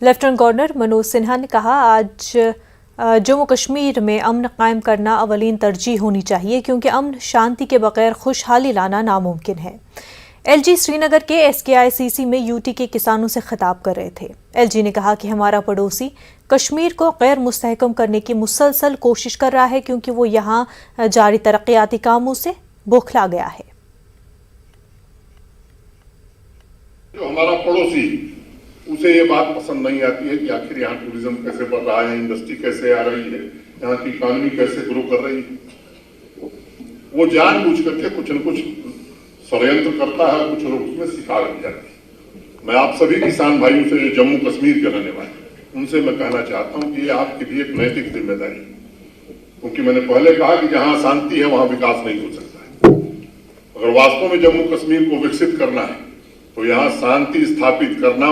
Lieutenant governor Manoj Sinha ने कहा, आज जम्मू कश्मीर में अमन कायम करना अवलीन तरजीह होनी चाहिए क्योंकि अमन शांति के बगैर खुशहाली लाना नामुमकिन है। एलजी श्रीनगर के SKICC में यूटी के किसानों से खिताब कर रहे थे। एलजी ने कहा कि हमारा पड़ोसी कश्मीर को गैर मुस्तहकम करने की मुसलसल कोशिश कर रहा है क्योंकि वो यहाँ जारी तरक्याती कामों से बौखला गया है। जो हमारा पड़ोसी, उसे ये बात पसंद नहीं आती है कि आखिर यहाँ टूरिज्म कैसे बढ़ रहा है, इंडस्ट्री कैसे आ रही है, यहाँ की इकोनॉमी कैसे ग्रो कर रही है। वो जानबूझ करके कुछ न कुछ षड्यंत्र करता है, कुछ लोग उसमें शिकार हो जाते हैं। मैं आप सभी किसान भाइयों से, जो जम्मू कश्मीर के रहने वाले, उनसे मैं कहना चाहता हूँ कि ये आपकी भी एक नैतिक जिम्मेदारी है, क्योंकि मैंने पहले कहा कि जहाँ शांति है वहाँ विकास नहीं हो सकता है। अगर वास्तव में जम्मू कश्मीर को विकसित करना है तो यहाँ शांति स्थापित करना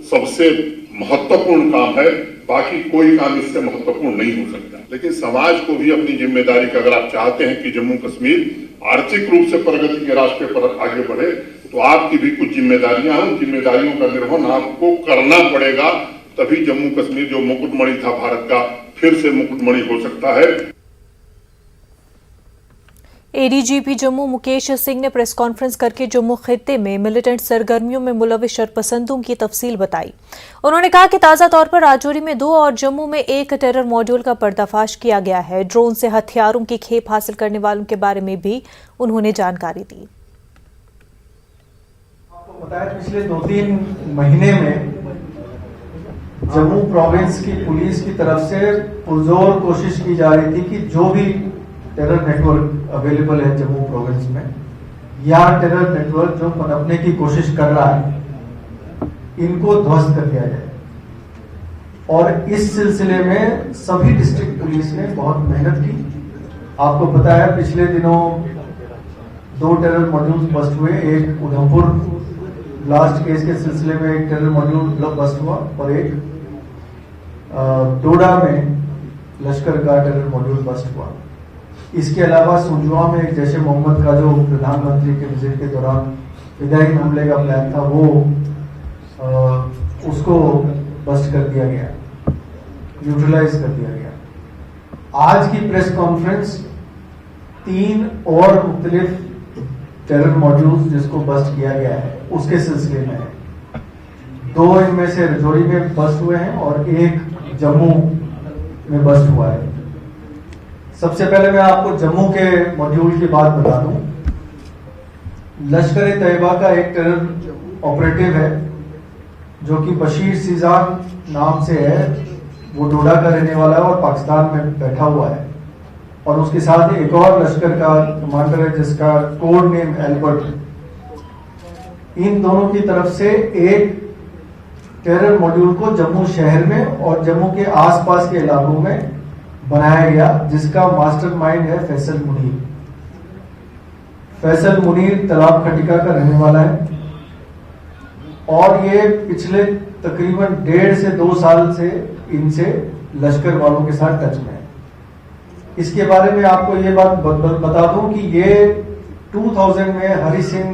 सबसे महत्वपूर्ण काम है, बाकी कोई काम इससे महत्वपूर्ण नहीं हो सकता। लेकिन समाज को भी अपनी जिम्मेदारी का, अगर आप चाहते हैं कि जम्मू कश्मीर आर्थिक रूप से प्रगति के रास्ते पर आगे बढ़े, तो आपकी भी कुछ जिम्मेदारियां हैं, उन जिम्मेदारियों का निर्वहन आपको करना पड़ेगा। तभी जम्मू कश्मीर जो मुकुटमणि था भारत का, फिर से मुकुटमणि हो सकता है। ADGP जम्मू मुकेश सिंह ने प्रेस कॉन्फ्रेंस करके जम्मू खित्ते में मिलिटेंट सरगर्मियों में मुलविस शरपसंदों की तफसील बताई। उन्होंने कहा कि ताज़ा तौर पर राजौरी में 2 और जम्मू में 1 टेरर मॉड्यूल का पर्दाफाश किया गया है। ड्रोन से हथियारों की खेप हासिल करने वालों के बारे में भी उन्होंने जानकारी दी। आपको बताया पिछले 2-3 महीने में जम्मू प्रोविंस की पुलिस की तरफ से पुरजोर कोशिश की जा रही थी कि जो भी टेरर नेटवर्क अवेलेबल है जम्मू प्रोविंस में, या टेरर नेटवर्क जो पनपने की कोशिश कर रहा है, इनको ध्वस्त कर दिया जाए। और इस सिलसिले में सभी डिस्ट्रिक्ट पुलिस ने बहुत मेहनत की। आपको पता है पिछले दिनों 2 टेरर मॉड्यूल बस्ट हुए। एक उधमपुर ब्लास्ट केस के सिलसिले में एक टेरर मॉड्यूल बस्ट हुआ और एक डोडा में लश्कर का टेरर मॉड्यूल बस्ट हुआ। इसके अलावा सुंजुआ में एक जैश ए मोहम्मद का जो प्रधानमंत्री के विजिट के दौरान विदाई हमले का प्लान था, वो उसको बस्ट कर दिया गया, न्यूट्रलाइज कर दिया गया। आज की प्रेस कॉन्फ्रेंस 3 और मुख्तलिफ टेरर मॉड्यूल्स जिसको बस्ट किया गया है उसके सिलसिले में है। 2 इनमें से राजौरी में बस्ट हुए हैं और 1 जम्मू में बस्ट हुआ है। सबसे पहले मैं आपको जम्मू के मॉड्यूल की बात बता दूं। लश्कर ए तैयबा का एक टेरर ऑपरेटिव है जो कि बशीर सीजान नाम से है। वो डोडा का रहने वाला है और पाकिस्तान में बैठा हुआ है। और उसके साथ एक और लश्कर का कमांडर है जिसका कोड नेम एल्बर्ट। इन दोनों की तरफ से एक टेरर मॉड्यूल को जम्मू शहर में और जम्मू के आसपास के इलाकों में बनाया गया, जिसका मास्टरमाइंड है फैसल मुनीर। फैसल मुनीर तालाब खटिका का रहने वाला है और ये पिछले तकरीबन 1.5 से 2 साल से इनसे लश्कर वालों के साथ टच में है। इसके बारे में आपको ये बात बता दूं कि ये 2000 में हरि सिंह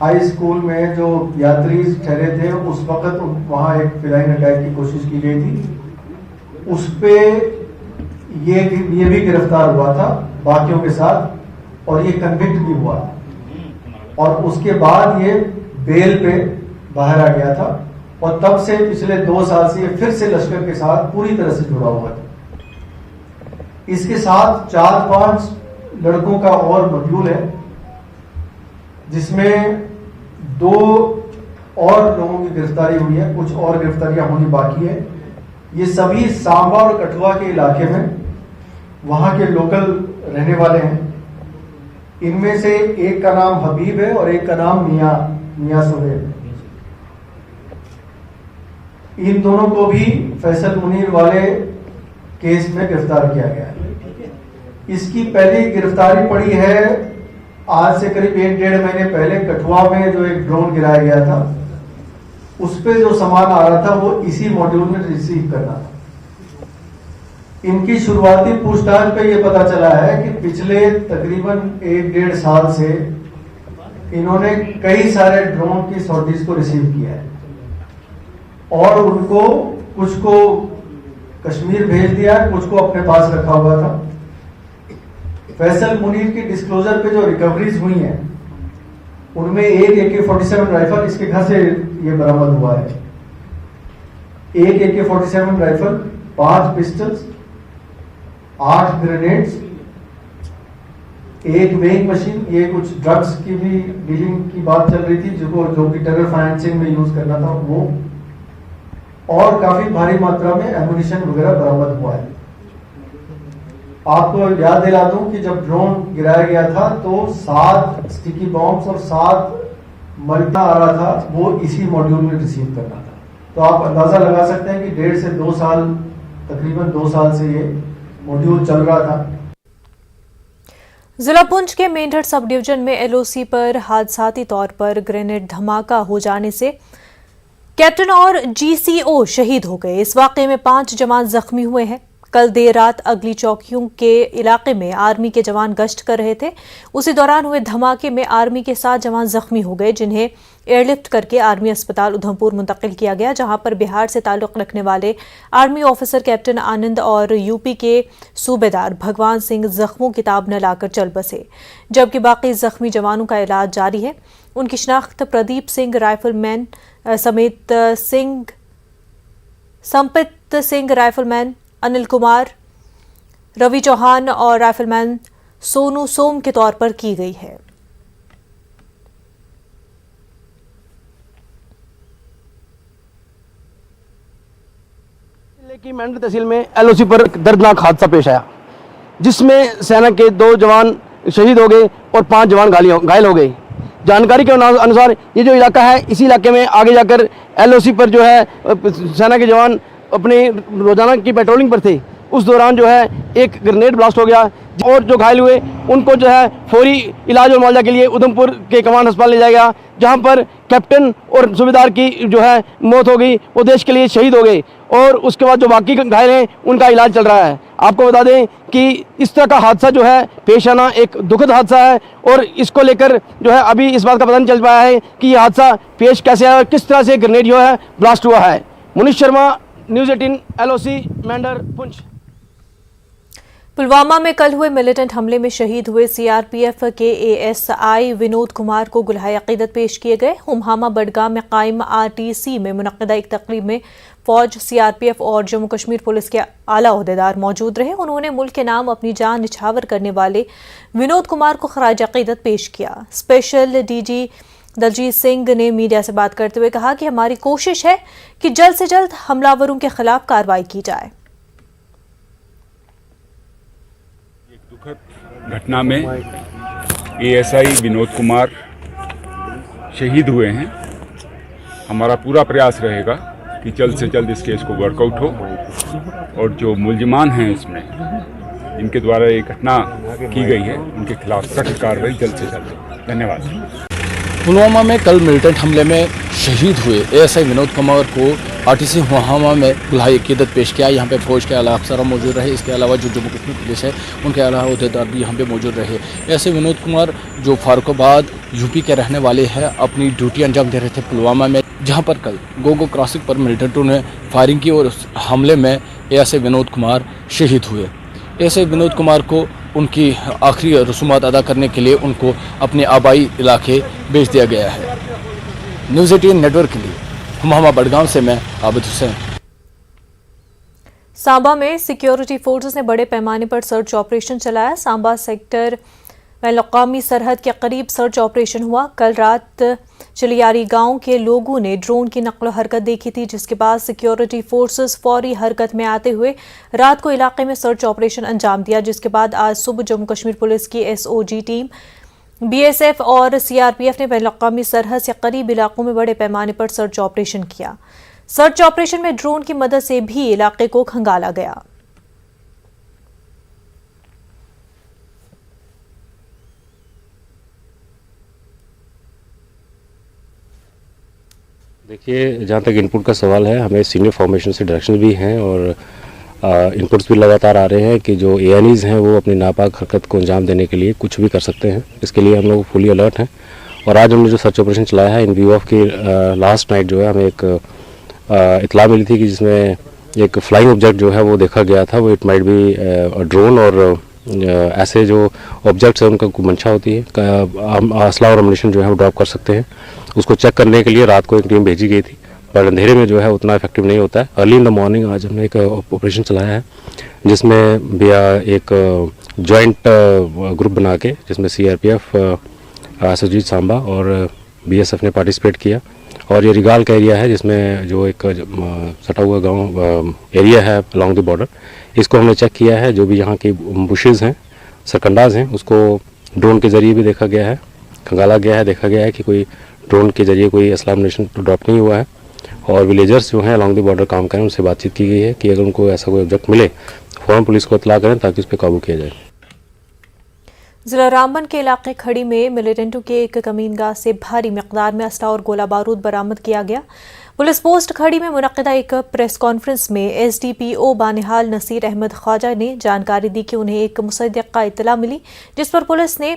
हाई स्कूल में जो यात्री ठहरे थे, उस वक्त वहां एक फिराइन अटैक की कोशिश की गई थी। उस पे ये भी गिरफ्तार हुआ था बाकियों के साथ और ये कन्विक्ट भी हुआ और उसके बाद ये बेल पे बाहर आ गया था और तब से पिछले 2 साल से ये फिर से लश्कर के साथ पूरी तरह से जुड़ा हुआ था। इसके साथ 4-5 लड़कों का और मॉड्यूल है जिसमें 2 और लोगों की गिरफ्तारी हुई है, कुछ और गिरफ्तारियां होनी बाकी है। ये सभी सांबा और कठुआ के इलाके में वहां के लोकल रहने वाले हैं। इनमें से एक का नाम हबीब है और एक का नाम मियां सुहेब। इन दोनों को भी फैसल मुनीर वाले केस में गिरफ्तार किया गया है। इसकी पहली गिरफ्तारी पड़ी है आज से करीब 1-1.5 महीने पहले कठुआ में जो एक ड्रोन गिराया गया था, उस पे जो सामान आ रहा था वो इसी मॉड्यूल में रिसीव करना था। इनकी शुरुआती पूछताछ पे ये पता चला है कि पिछले तकरीबन 1-1.5 साल से इन्होंने कई सारे ड्रोन की सॉर्टीज को रिसीव किया है और उनको कुछ को कश्मीर भेज दिया है, कुछ को अपने पास रखा हुआ था। फैसल मुनीर की डिस्क्लोजर पे जो रिकवरीज हुई हैं उनमें एक AK-47 राइफल इसके घर से ये बरामद हुआ है, एक AK-47 राइफल, 5 पिस्टल्स, 8 ग्रेनेड्स, एक वेइंग मशीन। ये कुछ ड्रग्स की भी डीलिंग की बात चल रही थी जो कि टेरर फाइनेंसिंग में यूज करना था वो, और काफी भारी मात्रा में एमुनिशन वगैरह बरामद हुआ है। आपको याद दिला दूं कि जब ड्रोन गिराया गया था तो 7 स्टिकी बॉम्ब्स और 7 मल्टा आ रहा था, वो इसी मॉड्यूल में रिसीव करना था। तो आप अंदाजा लगा सकते हैं कि 1.5 से 2 साल, तकरीबन 2 साल से ये मॉड्यूल चल रहा था। जिला पुंछ के मेंढर सब डिवीजन में LOC पर हादसाती तौर पर ग्रेनेड धमाका हो जाने से कैप्टन और GCO शहीद हो गए। इस वाकये में 5 जवान जख्मी हुए हैं। कल देर रात अगली चौकियों के इलाके में आर्मी के जवान गश्त कर रहे थे। उसी दौरान हुए धमाके में आर्मी के 7 जवान जख्मी हो गए, जिन्हें एयरलिफ्ट करके आर्मी अस्पताल उधमपुर मुंतकिल किया गया, जहां पर बिहार से ताल्लुक रखने वाले आर्मी ऑफिसर कैप्टन आनंद और यूपी के सूबेदार भगवान सिंह जख्मों की ताब न लाकर चल बसे, जबकि बाकी जख्मी जवानों का इलाज जारी है। उनकी शिनाख्त प्रदीप सिंह राइफलमैन समेत संपित सिंह राइफलमैन, अनिल कुमार, रवि चौहान और राइफलमैन सोनू सोम के तौर पर की गई है। जिले की मेंढर तहसील में LOC पर दर्दनाक हादसा पेश आया, जिसमें सेना के 2 जवान शहीद हो गए और 5 जवान घायल हो गए। जानकारी के अनुसार ये जो इलाका है, इसी इलाके में आगे जाकर LOC पर जो है सेना के जवान अपने रोजाना की पेट्रोलिंग पर थे। उस दौरान जो है एक ग्रेनेड ब्लास्ट हो गया और जो घायल हुए उनको जो है फौरी इलाज और मुआवजा के लिए उधमपुर के कमांड अस्पताल ले जाया गया, जहां पर कैप्टन और सूबेदार की जो है मौत हो गई, वो देश के लिए शहीद हो गए। और उसके बाद जो बाकी घायल हैं उनका इलाज चल रहा है। आपको बता दें कि इस तरह का हादसा जो है पेश आना एक दुखद हादसा है, और इसको लेकर जो है अभी इस बात का पता नहीं चल पाया है कि ये हादसा पेश कैसे आया और किस तरह से ग्रेनेड जो है ब्लास्ट हुआ है। Munish Sharma, news 18 LOC Mendhar Poonch. पुलवामा में कल हुए मिलिटेंट हमले में शहीद हुए CRPF के ASI विनोद कुमार को गुलहाए अकीदत पेश किए गए। हुमहामा बडगाम में कायम RTC में मुनक्किदा एक तकरीब में फौज, CRPF और जम्मू कश्मीर पुलिस के आला ओहदेदार मौजूद रहे। उन्होंने मुल्क के नाम अपनी जान निछावर करने वाले विनोद कुमार को खराज अकीदत पेश किया। स्पेशल DG दलजीत सिंह ने मीडिया से बात करते हुए कहा कि हमारी कोशिश है कि जल्द से जल्द हमलावरों के खिलाफ कार्रवाई की जाए। एक दुखद घटना में ASI विनोद कुमार शहीद हुए हैं। हमारा पूरा प्रयास रहेगा कि जल्द से जल्द इस केस को वर्कआउट हो और जो मुलजिमान हैं इसमें, जिनके द्वारा ये घटना की गई है, उनके खिलाफ सख्त कार्रवाई जल्द से जल्द। धन्यवाद। पुलवामा में कल मिलिटेंट हमले में शहीद हुए ASI विनोद कुमार को RTC हुमहामा में गुलहाए अकीदत पेश किया। यहाँ पे फौज के आला अफसर मौजूद रहे। इसके अलावा जो जम्मू कश्मीर पुलिस है उनके अलावा अहदेदार भी यहाँ पे मौजूद रहे। ASI विनोद कुमार जो फारुखाबाद UP के रहने वाले हैं, अपनी ड्यूटी अंजाम दे रहे थे पुलवामा में, जहाँ पर कल गोगो क्रॉसिंग पर मिलिटेंटों ने फायरिंग की और उस हमले में ASI विनोद कुमार शहीद हुए। ASI विनोद कुमार को उनकी आखिरी रसूमात अदा करने के लिए उनको अपने आबाई इलाके भेज दिया गया है। न्यूज़ 18 नेटवर्क के लिए हुमहामा बडगाम से मैं आबिद हुसैन। सांबा में सिक्योरिटी फोर्सेस ने बड़े पैमाने पर सर्च ऑपरेशन चलाया। सांबा सेक्टर बैनुल-अक़वामी सरहद के करीब सर्च ऑपरेशन हुआ। कल रात चलियारी गांव के लोगों ने ड्रोन की नकलो हरकत देखी थी, जिसके बाद सिक्योरिटी फोर्सेस फौरी हरकत में आते हुए रात को इलाके में सर्च ऑपरेशन अंजाम दिया, जिसके बाद आज सुबह जम्मू कश्मीर पुलिस की SOG टीम, BSF और CRPF ने बैनुल-अक़वामी सरहद से करीब इलाकों में बड़े पैमाने पर सर्च ऑपरेशन किया। सर्च ऑपरेशन में ड्रोन की मदद से भी इलाके को खंगाला गया। देखिए, जहाँ तक इनपुट का सवाल है, हमें सीनियर फॉर्मेशन से डायरेक्शन भी हैं और इनपुट्स भी लगातार आ रहे हैं कि जो ANEs हैं वो अपनी नापाक हरकत को अंजाम देने के लिए कुछ भी कर सकते हैं। इसके लिए हम लोग फुली अलर्ट हैं और आज हमने जो सर्च ऑपरेशन चलाया है इन व्यू ऑफ की लास्ट नाइट जो है हमें एक इतला मिली थी कि जिसमें एक फ्लाइंग ऑब्जेक्ट जो है वो देखा गया था। वो इट माइट बी ड्रोन और ऐसे जो ऑब्जेक्ट्स हैं उनका मंशा होती है असला और अम्युनिशन जो है वो ड्रॉप कर सकते हैं। उसको चेक करने के लिए रात को एक टीम भेजी गई थी, पर अंधेरे में जो है उतना इफेक्टिव नहीं होता है। अर्ली इन द मॉर्निंग आज हमने एक ऑपरेशन चलाया है जिसमें भैया एक जॉइंट ग्रुप बना के जिसमें सीआरपीएफ, एसओजी सांबा और बीएसएफ ने पार्टिसिपेट किया। और ये रिगाल का एरिया है जिसमें जो एक सटा हुआ गांव एरिया है अलॉन्ग द बॉर्डर, इसको हमने चेक किया है। जो भी यहाँ की बुशेज़ हैं, सरकंडाज हैं, उसको ड्रोन के ज़रिए भी देखा गया है, खंगाला गया है, देखा गया है कि कोई ड्रोन के ज़रिए कोई असला एम्युनिशन ड्रॉप नहीं हुआ है। और विलेजर्स जो हैं अलॉन्ग द बॉर्डर काम करें, उनसे बातचीत की गई है कि अगर उनको ऐसा कोई ऑब्जेक्ट मिले फ़ौरन पुलिस को इत्तला करें ताकि उस पर काबू किया जाए। जिला रामबन के इलाके खड़ी में मिलिटेंटों के एक कमीनगाह से भारी मिकदार में असला और गोला बारूद बरामद किया गया। पुलिस पोस्ट खड़ी में मुनक्किदा एक प्रेस कॉन्फ्रेंस में एसडीपीओ बानिहाल नसीर अहमद ख्वाजा ने जानकारी दी कि उन्हें एक मुसद्दिक़ा इत्तला मिली, जिस पर पुलिस ने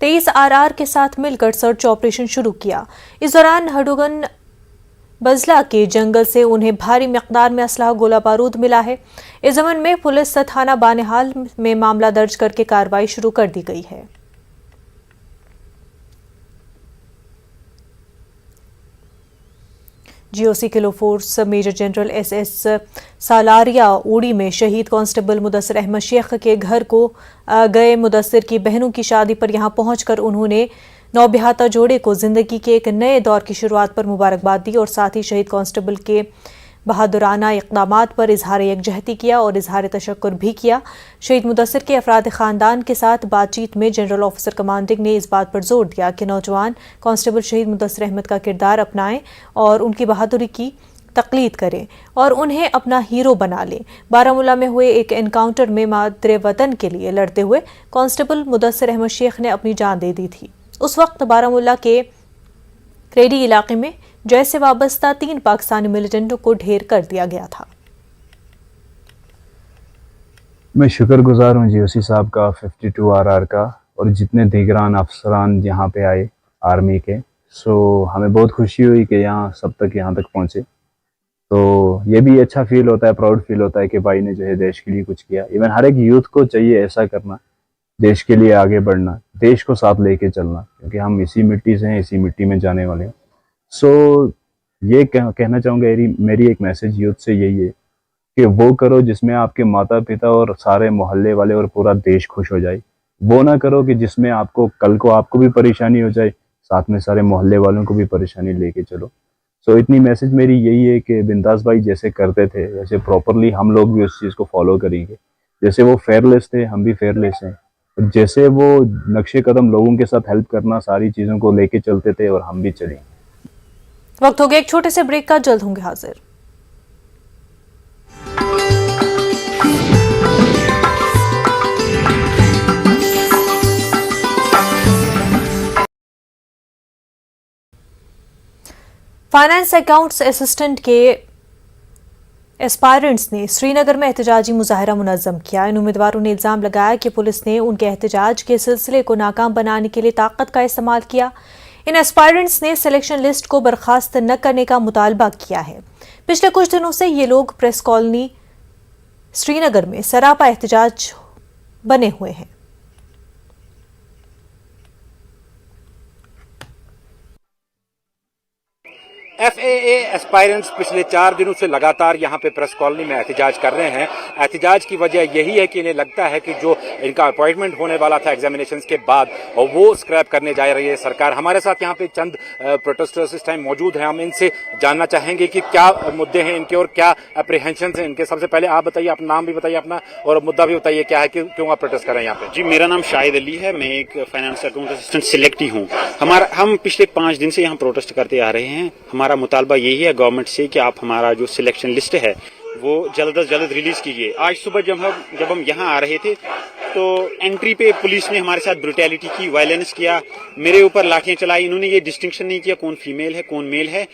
23 RR के साथ मिलकर सर्च ऑपरेशन शुरू किया। इस दौरान हडुगन बजला के जंगल से उन्हें भारी मिकदार में असला गोला बारूद मिला है। इस ज़मन में पुलिस थाना बानिहाल में मामला दर्ज करके कार्रवाई शुरू कर दी गई है। GOC kilo force major general SS Salaria Uri में शहीद कांस्टेबल मुदस्सिर अहमद शेख के घर को गए। मुदस्सिर की बहनों की शादी पर यहां पहुंचकर उन्होंने नौबिहाता जोड़े को जिंदगी के एक नए दौर की शुरुआत पर मुबारकबाद दी और साथ ही शहीद कांस्टेबल के बहादुराना इक़दामात पर इजहार यकजहती किया और इजहार तशक्कुर भी किया। शहीद मुदस्सिर के अफराद ख़ानदान के साथ बातचीत में जनरल ऑफिसर कमांडिंग ने इस बात पर जोर दिया कि नौजवान कांस्टेबल शहीद मुदस्सिर अहमद का किरदार अपनाएं और उनकी बहादुरी की तकलीद करें और उन्हें अपना हीरो बना लें। बारामूला में हुए एक एनकाउंटर में मादरे वतन के लिए लड़ते हुए कांस्टेबल मुदस्सिर अहमद शेख ने अपनी जान दे दी थी। उस वक्त बारामूला के क्रेडी इलाके में जैसे वाबस्ता 3 पाकिस्तानी मिलिटेंटों को ढेर कर दिया गया था। मैं शुक्रगुजार हूँ जीओसी साहब का, 52 RR का और जितने दीगरान अफसरान यहाँ पे आए आर्मी के। हमें बहुत खुशी हुई कि यहाँ तक पहुँचे। तो ये भी अच्छा फील होता है, प्राउड फील होता है कि भाई ने जो है देश के लिए कुछ किया। इवन हर एक यूथ को चाहिए ऐसा करना, देश के लिए आगे बढ़ना, देश को साथ लेके चलना, क्योंकि हम इसी मिट्टी से हैं, इसी मिट्टी में जाने वाले हैं। ये कहना चाहूँगा, मेरी एक मैसेज यूथ से यही है कि वो करो जिसमें आपके माता पिता और सारे मोहल्ले वाले और पूरा देश खुश हो जाए। वो ना करो कि जिसमें कल को आपको भी परेशानी हो जाए, साथ में सारे मोहल्ले वालों को भी परेशानी लेके चलो। इतनी मैसेज मेरी यही है कि बिंदास भाई जैसे करते थे वैसे प्रॉपरली हम लोग भी उस चीज़ को फॉलो करेंगे। जैसे वो फेयरलेस थे, हम भी फेयरलेस हैं। जैसे वो नक्शे कदम लोगों के साथ हेल्प करना, सारी चीज़ों को लेके चलते थे और हम भी चलेंगे। वक्त हो गया एक छोटे से ब्रेक का, जल्द होंगे हाजिर। फाइनेंस अकाउंट्स असिस्टेंट के एस्पायरेंट्स ने श्रीनगर में एहतजाजी मुजाहरा मुनज़्ज़म किया। इन उम्मीदवारों ने इल्ज़ाम लगाया कि पुलिस ने उनके एहतजाज के सिलसिले को नाकाम बनाने के लिए ताकत का इस्तेमाल किया। इन एस्पायरेंट्स ने सिलेक्शन लिस्ट को बर्खास्त न करने का मुतालबा किया है। पिछले कुछ दिनों से ये लोग प्रेस कॉलोनी श्रीनगर में सरापा एहतजाज बने हुए हैं। FAA एस्पायरेंट्स पिछले 4 दिनों से लगातार यहाँ पे प्रेस कॉलोनी में एहतजाज कर रहे हैं। एहतजाज की वजह यही है कि इन्हें लगता है कि जो इनका अपॉइंटमेंट होने वाला था एग्जामिनेशंस के बाद और वो स्क्रैप करने जा रही है सरकार। हमारे साथ यहाँ पे चंद प्रोटेस्टर्स इस टाइम मौजूद हैं। हम इनसे जानना चाहेंगे कि क्या मुद्दे हैं इनके और क्या अप्रीहेंशन हैं इनके। सबसे पहले आप बताइए, अपना नाम भी बताइए अपना और मुद्दा भी बताइए क्या है कि क्यों आप प्रोटेस्ट कर रहे हैं यहाँ पे। जी, मेरा नाम शाहिद अली है, मैं एक फाइनेंस अकाउंट असिस्टेंट सिलेक्टी हूँ। हम पिछले 5 दिन से यहाँ प्रोटेस्ट करते आ रहे हैं। हमारा मुतालबा यही है गवर्नमेंट से कि आप हमारा जो सिलेक्शन लिस्ट है वो जल्द अज जल्द रिलीज कीजिए। आज सुबह जब हम यहाँ आ रहे थे तो एंट्री पे पुलिस ने हमारे साथ ब्रुटैलिटी की, वायलेंस किया, मेरे ऊपर लाठियां चलाई। इन्होंने ये डिस्टिंक्शन नहीं किया कौन फीमेल है कौन मेल है।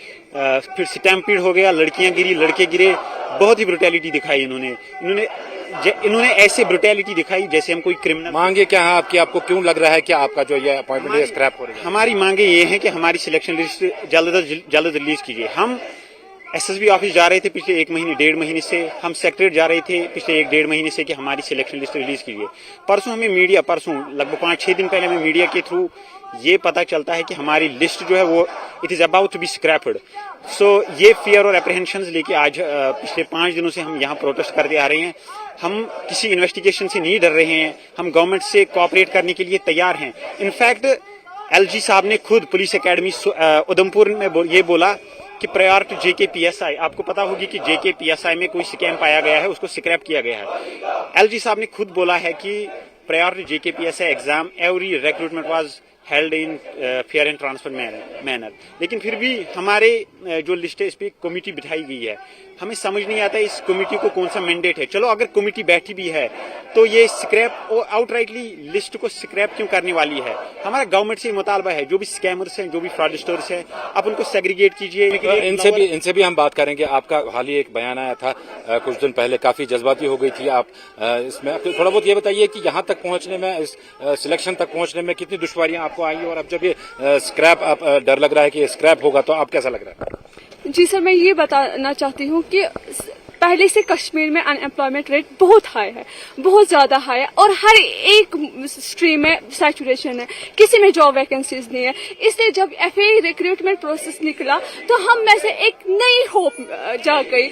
फिर स्टैम्पीड हो गया, लड़कियां गिरी, लड़के गिरे, बहुत ही ब्रुटैलिटी दिखाई इन्होंने ऐसे ब्रुटैलिटी दिखाई जैसे हम कोई क्रिमिनल। मांगे क्या है आपकी, आपको क्यों लग रहा है कि आपका जो ये अपॉइंटमेंट है स्क्रैप हो रही है? हमारी मांगे ये हैं कि हमारी सिलेक्शन लिस्ट जल्द रिलीज कीजिए। हम एसएसबी ऑफिस जा रहे थे पिछले 1-1.5 महीने से, हम सेक्रेटरीट जा रहे थे पिछले 1-1.5 महीने से कि हमारी सिलेक्शन लिस्ट रिलीज कीजिए। परसों लगभग 5-6 दिन पहले हमें मीडिया के थ्रू ये पता चलता है कि हमारी लिस्ट जो है वो it is about to be scrapped. So ये फियर और एप्रीहेंशंस लेके आज पिछले 5 दिनों से हम यहाँ प्रोटेस्ट करते आ रहे हैं। हम किसी इन्वेस्टिगेशन से नहीं डर रहे हैं, हम गवर्नमेंट से कोऑपरेट करने के लिए तैयार हैं। इनफैक्ट एलजी साहब ने खुद पुलिस एकेडमी उधमपुर में ये बोला कि प्रायर टू JKPSI, आपको पता होगी कि JKPSI में कोई स्कैम पाया गया है, उसको स्क्रैप किया गया है। एलजी साहब ने खुद बोला है कि prior to JKPSI exam every recruitment was held in fair and transfer manner. लेकिन फिर भी हमारे जो लिस्ट है इस पर कमेटी बिठाई गई है, हमें समझ नहीं आता इस कमेटी को कौन सा मैंडेट है। चलो अगर कमेटी बैठी भी है तो ये स्क्रैप और आउटराइटली लिस्ट को स्क्रैप क्यों करने वाली है? हमारा गवर्नमेंट से मुतालबा है, जो भी स्कैमर्स हैं, जो भी फ्रॉडस्टर्स हैं, आप उनको सेग्रीगेट कीजिए। इनसे भी हम बात करेंगे। आपका हाल ही एक बयान आया था कुछ दिन पहले, काफी जज्बाती हो गई थी आप इसमें। थोड़ा बहुत ये बताइए कि यहाँ तक पहुंचने में, इस सिलेक्शन तक पहुंचने में कितनी दुश्वारियां आपको आई, और अब जब ये स्क्रैप आप डर लग रहा है कि ये स्क्रैप होगा तो आप कैसा लग रहा है? जी सर, मैं ये बताना चाहती हूँ कि पहले से कश्मीर में अनएम्प्लॉयमेंट रेट बहुत हाई है, बहुत ज्यादा हाई है, और हर एक स्ट्रीम में सैचुरेशन है, किसी में जॉब वैकेंसीज नहीं है। इसलिए जब FAA रिक्रूटमेंट प्रोसेस निकला तो हम में से एक नई होप जाग गई।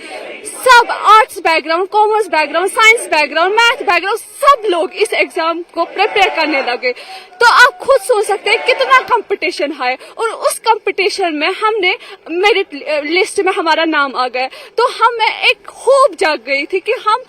सब arts background, commerce background, science background, math background, सब लोग इस एग्जाम को प्रिपेयर करने लगे। तो आप खुद सोच सकते हैं कितना कंपटीशन है, और उस कंपटीशन में हमने मेरिट लिस्ट में हमारा नाम आ गया। तो हम में एक होप जाग गई थी कि हम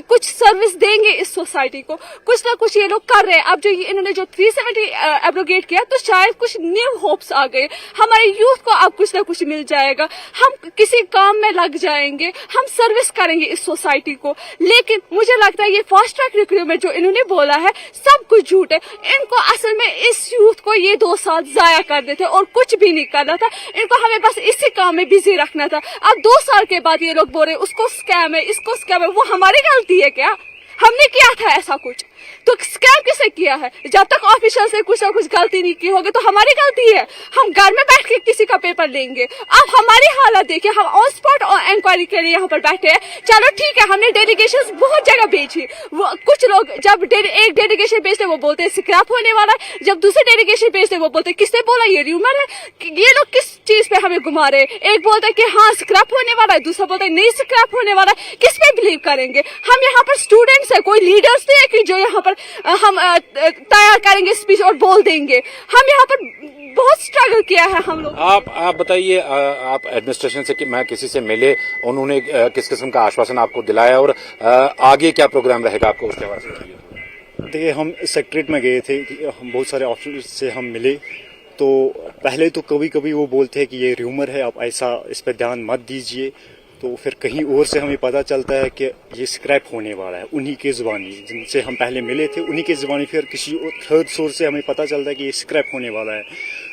कुछ सर्विस देंगे इस सोसाइटी को, कुछ ना कुछ ये लोग कर रहे हैं। अब जो इन्होंने जो 370 एब्रोगेट किया तो शायद कुछ न्यू होप्स आ गए, हमारे यूथ को अब कुछ ना कुछ मिल जाएगा, हम किसी काम में लग जाएंगे, हम सर्विस करेंगे इस सोसाइटी को। लेकिन मुझे लगता है ये फास्ट ट्रैक रिक्रूटमेंट जो इन्होंने बोला है सब कुछ झूठ है। इनको असल में इस यूथ को ये 2 साल जाया कर देते और कुछ भी नहीं करना था, इनको हमें बस इसी काम में बिजी रखना था। अब 2 साल के बाद ये लोग बोल रहे उसको स्कैम है, इसको स्कैम है। वो हमारी गलती है क्या? हमने किया था ऐसा कुछ? तो स्कैम किसे किया है? जब तक ऑफिशियल से कुछ ना कुछ गलती नहीं की होगी तो हमारी गलती है। हम घर में बैठ के किसी का पेपर लेंगे? अब हमारी हालत देखिए, हम ऑन स्पॉट इंक्वायरी के लिए यहाँ पर बैठे हैं। चलो ठीक है, हमने डेलीगेशन बहुत जगह भेजी, वो कुछ लोग जब एक डेलीगेशन भेजते वो बोलते हैं स्क्रैप होने वाला है, जब दूसरे डेलीगेशन भेजते वो बोलते किसने बोला, ये र्यूमर है। ये लोग किस चीज पे हमें घुमा रहे हैं? एक बोलता है कि हाँ स्क्रैप होने वाला है, दूसरा बोलता है नहीं स्क्रैप होने वाला है। किस पे बिलीव करेंगे? हम यहाँ पर स्टूडेंट्स है, कोई लीडर्स नहीं है कि जो यहाँ पर हम तैयार करेंगे स्पीच और बोल देंगे। हम यहाँ पर बहुत स्ट्रगल किया है हम लोग। आप बताइए, आप एडमिनिस्ट्रेशन से मैं किसी से मिले, उन्होंने किस किस्म का आश्वासन आपको दिलाया, और आगे क्या प्रोग्राम रहेगा आपको उसके हवाले से? देखिए, हम सेक्रेटरीट में गए थे, हम बहुत सारे ऑफिसर्स से हम मिले। तो पहले तो कभी कभी वो बोलते हैं कि ये र्यूमर है, आप ऐसा इस पर ध्यान मत दीजिए। तो फिर कहीं और से हमें पता चलता है कि ये स्क्रैप होने वाला है। उन्हीं के ज़ुबानी जिनसे हम पहले मिले थे, उन्हीं के ज़ुबानी फिर किसी थर्ड सोर्स से हमें पता चलता है कि ये स्क्रैप होने वाला है।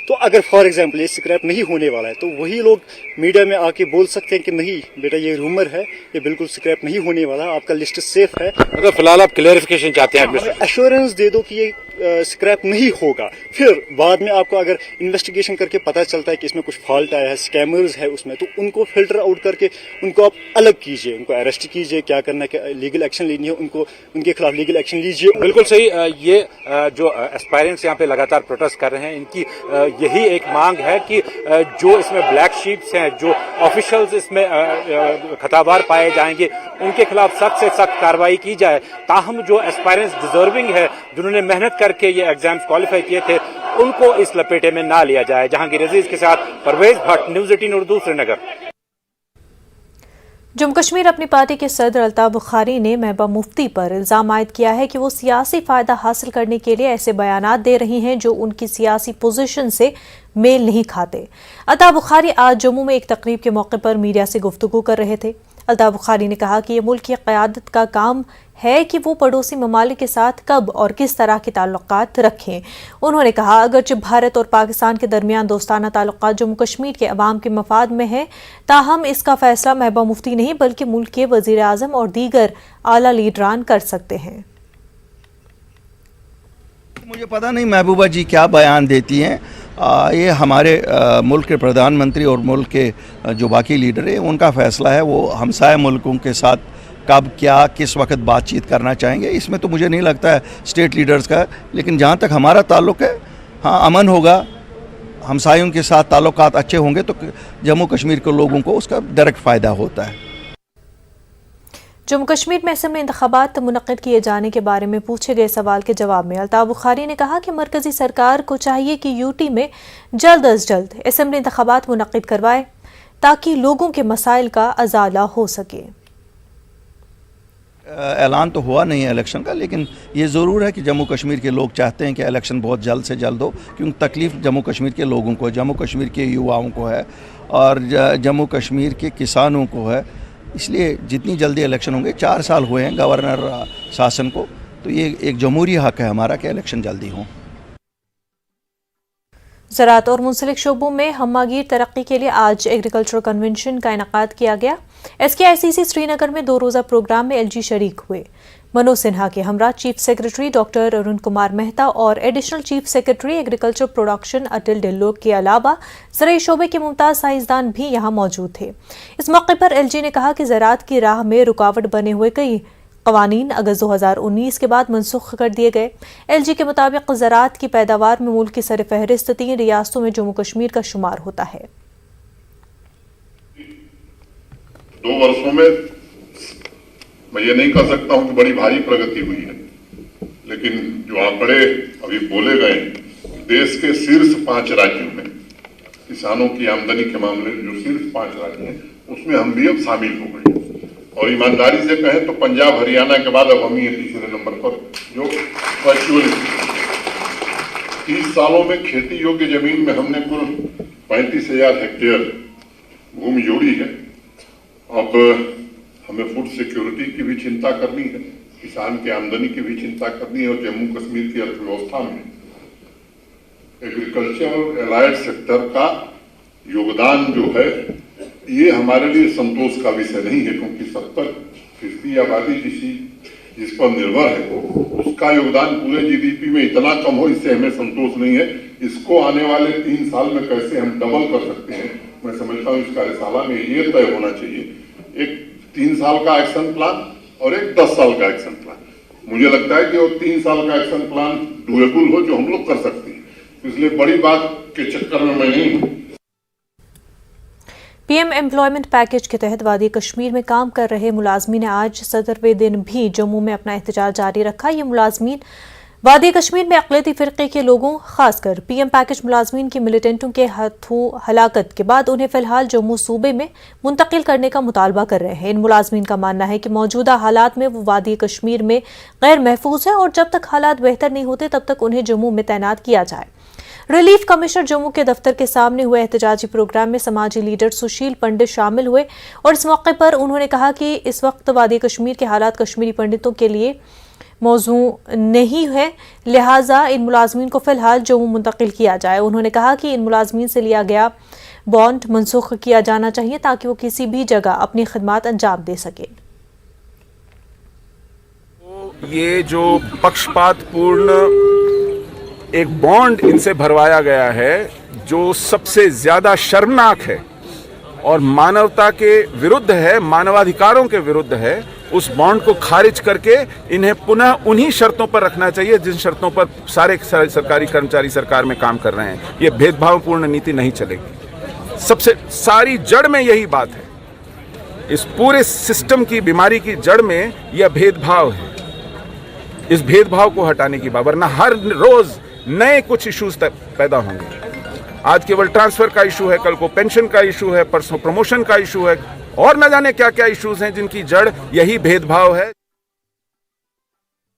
तो अगर फॉर एग्जांपल ये स्क्रैप नहीं होने वाला है तो वही लोग मीडिया में आके बोल सकते हैं कि नहीं बेटा ये रूमर है, ये बिल्कुल स्क्रैप नहीं होने वाला, आपका लिस्ट सेफ है। अगर फिलहाल आप क्लेरिफिकेशन चाहते हैं, एश्योरेंस दे दो कि ये स्क्रैप नहीं होगा। फिर बाद में आपको अगर इन्वेस्टिगेशन करके पता चलता है कि इसमें कुछ फॉल्ट आया है, स्कैमर्स है उसमें, तो उनको फिल्टर आउट करके उनको आप अलग कीजिए, उनको अरेस्ट कीजिए, क्या करना है, लीगल एक्शन लेनी है उनको, उनके खिलाफ लीगल एक्शन लीजिए। बिल्कुल सही। ये जो एस्पायरेंट्स यहाँ पे लगातार प्रोटेस्ट कर रहे हैं, इनकी यही एक मांग है कि जो इसमें ब्लैक शीप्स हैं, जो ऑफिशियल्स इसमें खताबार पाए जाएंगे, उनके खिलाफ सख्त से सख्त कार्रवाई की जाए। ताहम जो एस्पायरेंट्स डिजर्विंग है, जिन्होंने मेहनत करके ये एग्जाम्स क्वालिफाई किए थे, उनको इस लपेटे में ना लिया जाए। जहांगीर अजीज के साथ परवेज भट्ट, न्यूज़ 18 उर्दू, श्रीनगर। जम्मू कश्मीर अपनी पार्टी के सदर अल्ताफ बुखारी ने महबूबा मुफ्ती पर इल्जाम आयद किया है कि वो सियासी फायदा हासिल करने के लिए ऐसे बयानात दे रही हैं जो उनकी सियासी पोजीशन से मेल नहीं खाते। अल्ताफ बुखारी आज जम्मू में एक तकरीब के मौके पर मीडिया से गुफ्तगू कर रहे थे। अल्ताफ बुखारी ने कहा कि यह मुल्क की क़यादत का काम है कि वो पड़ोसी ममालिक के साथ कब और किस तरह के ताल्लुकात रखें। उन्होंने कहा अगरचे भारत और पाकिस्तान के दरमियान दोस्ताना ताल्लुकात जम्मू कश्मीर के अवाम के मफाद में है, ताहम इसका फैसला महबूबा मुफ्ती नहीं बल्कि मुल्क के वज़ीर आज़म और दीगर आला लीडरान कर सकते हैं। मुझे पता नहीं महबूबा जी क्या बयान देती हैं, ये हमारे मुल्क के प्रधानमंत्री और मुल्क के जो बाकी लीडर हैं उनका फ़ैसला है, वो हमसाया मुल्कों के साथ कब क्या किस वक्त बातचीत करना चाहेंगे। इसमें तो मुझे नहीं लगता है स्टेट लीडर्स का, लेकिन जहाँ तक हमारा ताल्लुक़ है, हाँ अमन होगा, हमसायों के साथ ताल्लुकात अच्छे होंगे तो जम्मू कश्मीर के लोगों को उसका डायरेक्ट फ़ायदा होता है। जम्मू कश्मीर में असेंबली इंतखाबात मुनक्किद किए जाने के बारे में पूछे गए सवाल के जवाब में अल्ताफ बुखारी ने कहा कि मरकजी सरकार को चाहिए कि यूटी में जल्द अज जल्द असेंबली इंतखाबात मुनक्किद करवाए ताकि लोगों के मसाइल का अजाला हो सके। ऐलान तो हुआ नहीं है इलेक्शन का, लेकिन ये ज़रूर है कि जम्मू कश्मीर के लोग चाहते हैं कि इलेक्शन बहुत जल्द से जल्द हो, क्योंकि तकलीफ़ जम्मू कश्मीर के लोगों को, जम्मू कश्मीर के युवाओं को है और जम्मू कश्मीर के किसानों को है। इसलिए जितनी जल्दी इलेक्शन होंगे, 4 साल हुए हैं गवर्नर शासन को, तो ये एक जमहूरी हक है हमारा कि इलेक्शन जल्दी हों। ज़राअत और मुंसलिक शोबों में हम्मागीर तरक्की के लिए आज एग्रीकल्चरल कन्वेंशन का इनेकाद किया गया। SKICC श्रीनगर में 2 रोज़ा प्रोग्राम में LG शरीक हुए। मनोज सिन्हा के हमरा chief secretary doctor Arun Kumar Mehta और additional chief secretary agriculture production Atal Dulloo के अलावा ज़राई शोबे के मुमताज़ साइंसदान भी यहाँ मौजूद थे। इस मौके पर LG ने कहा कि ज़राअत की राह में रुकावट बने हुए कई कवानीन अगस्त 2019 के बाद मनसूख कर दिए गए। LG के मुताबिक ज़राअत की पैदावार में मुल्क की सरफहरिस्त 3 रियासतों में जम्मू कश्मीर का शुमार होता है। 2 वर्षों में मैं ये नहीं कह सकता हूं कि बड़ी भारी प्रगति हुई है, लेकिन जो आंकड़े अभी बोले गए, देश के शीर्ष 5 राज्यों में किसानों की आमदनी के मामले में जो शीर्ष 5 राज्य हैं उसमें हम भी अब शामिल हो गए। और ईमानदारी से कहें तो पंजाब हरियाणा के बाद अब हम ही 3रे नंबर पर, जो वर्चुअली 30 सालों में खेती योग्य जमीन में हमने कुल 35,000 हेक्टेयर भूमि जोड़ी है। अब हमें फूड सिक्योरिटी की भी चिंता करनी है, किसान की आमदनी की भी चिंता करनी है और जम्मू कश्मीर की अर्थव्यवस्था में एग्रीकल्चर और एलाइड सेक्टर का योगदान जो है ये हमारे लिए संतोष का विषय नहीं है, क्योंकि 70% आबादी जिस पर निर्भर है उसका योगदान पूरे GDP में इतना कम हो, इससे हमें संतोष नहीं है। इसको आने वाले 3 साल में कैसे हम डबल कर सकते हैं, मैं समझता हूँ इस कार्यशाला में ये तय होना चाहिए, एक 3 साल का एक्शन प्लान और एक 10 साल का एक्शन प्लान। मुझे लगता है कि वो 3 साल का एक्शन प्लान डुएबल हो, जो हम लोग कर सकते हैं, इसलिए बड़ी बात के चक्कर में मैं नहीं हूँ। PM एम्प्लॉयमेंट पैकेज के तहत वादी कश्मीर में काम कर रहे मुलाजमीन ने आज 17वें दिन भी जम्मू में अपना एहतजाज जारी रखा। ये मुलाजमीन वादी कश्मीर में अक़लियती फ़िरक़े के लोगों, खासकर PM पैकेज मुलाजमीन की मिलिटेंटों के हाथों हलाकत के बाद उन्हें फ़िलहाल जम्मू सूबे में मुंतकिल करने का मुतालबा कर रहे हैं। इन मुलाजमीन का मानना है कि मौजूदा हालात में वो वादी कश्मीर में गैर महफूज है और जब तक हालात बेहतर नहीं होते तब तक उन्हें जम्मू में तैनात किया जाए। रिलीफ कमिश्नर जम्मू के दफ्तर के सामने हुए एहतजाजी प्रोग्राम में समाजी लीडर सुशील पंडित शामिल हुए और इस मौके पर उन्होंने कहा कि इस वक्त वादी कश्मीर के हालात कश्मीरी पंडितों के लिए मौजू नहीं है, लिहाजा इन मुलाजमीन को फिलहाल जम्मू मुंतकिल किया जाए। उन्होंने कहा कि इन मुलाजमीन से लिया गया बॉन्ड मनसूख किया जाना चाहिए ताकि वो किसी भी जगह अपनी खिदमत अंजाम दे सके। ये जो पक्षपातपूर्ण एक बॉन्ड इनसे भरवाया गया है जो सबसे ज्यादा शर्मनाक है और मानवता के विरुद्ध है, मानवाधिकारों के विरुद्ध है, उस बॉन्ड को खारिज करके इन्हें पुनः उन्हीं शर्तों पर रखना चाहिए जिन शर्तों पर सारे सरकारी कर्मचारी सरकार में काम कर रहे हैं। ये भेदभावपूर्ण नीति नहीं चलेगी। सबसे सारी जड़ में यही बात है, इस पूरे सिस्टम की बीमारी की जड़ में यह भेदभाव है। इस भेदभाव को हटाने की बात, वरना हर रोज नए कुछ इश्यूज पैदा होंगे। आज केवल ट्रांसफर का इशू है, कल को पेंशन का इशू है, परसों प्रमोशन का इशू है और न जाने क्या क्या इश्यूज हैं जिनकी जड़ यही भेदभाव है।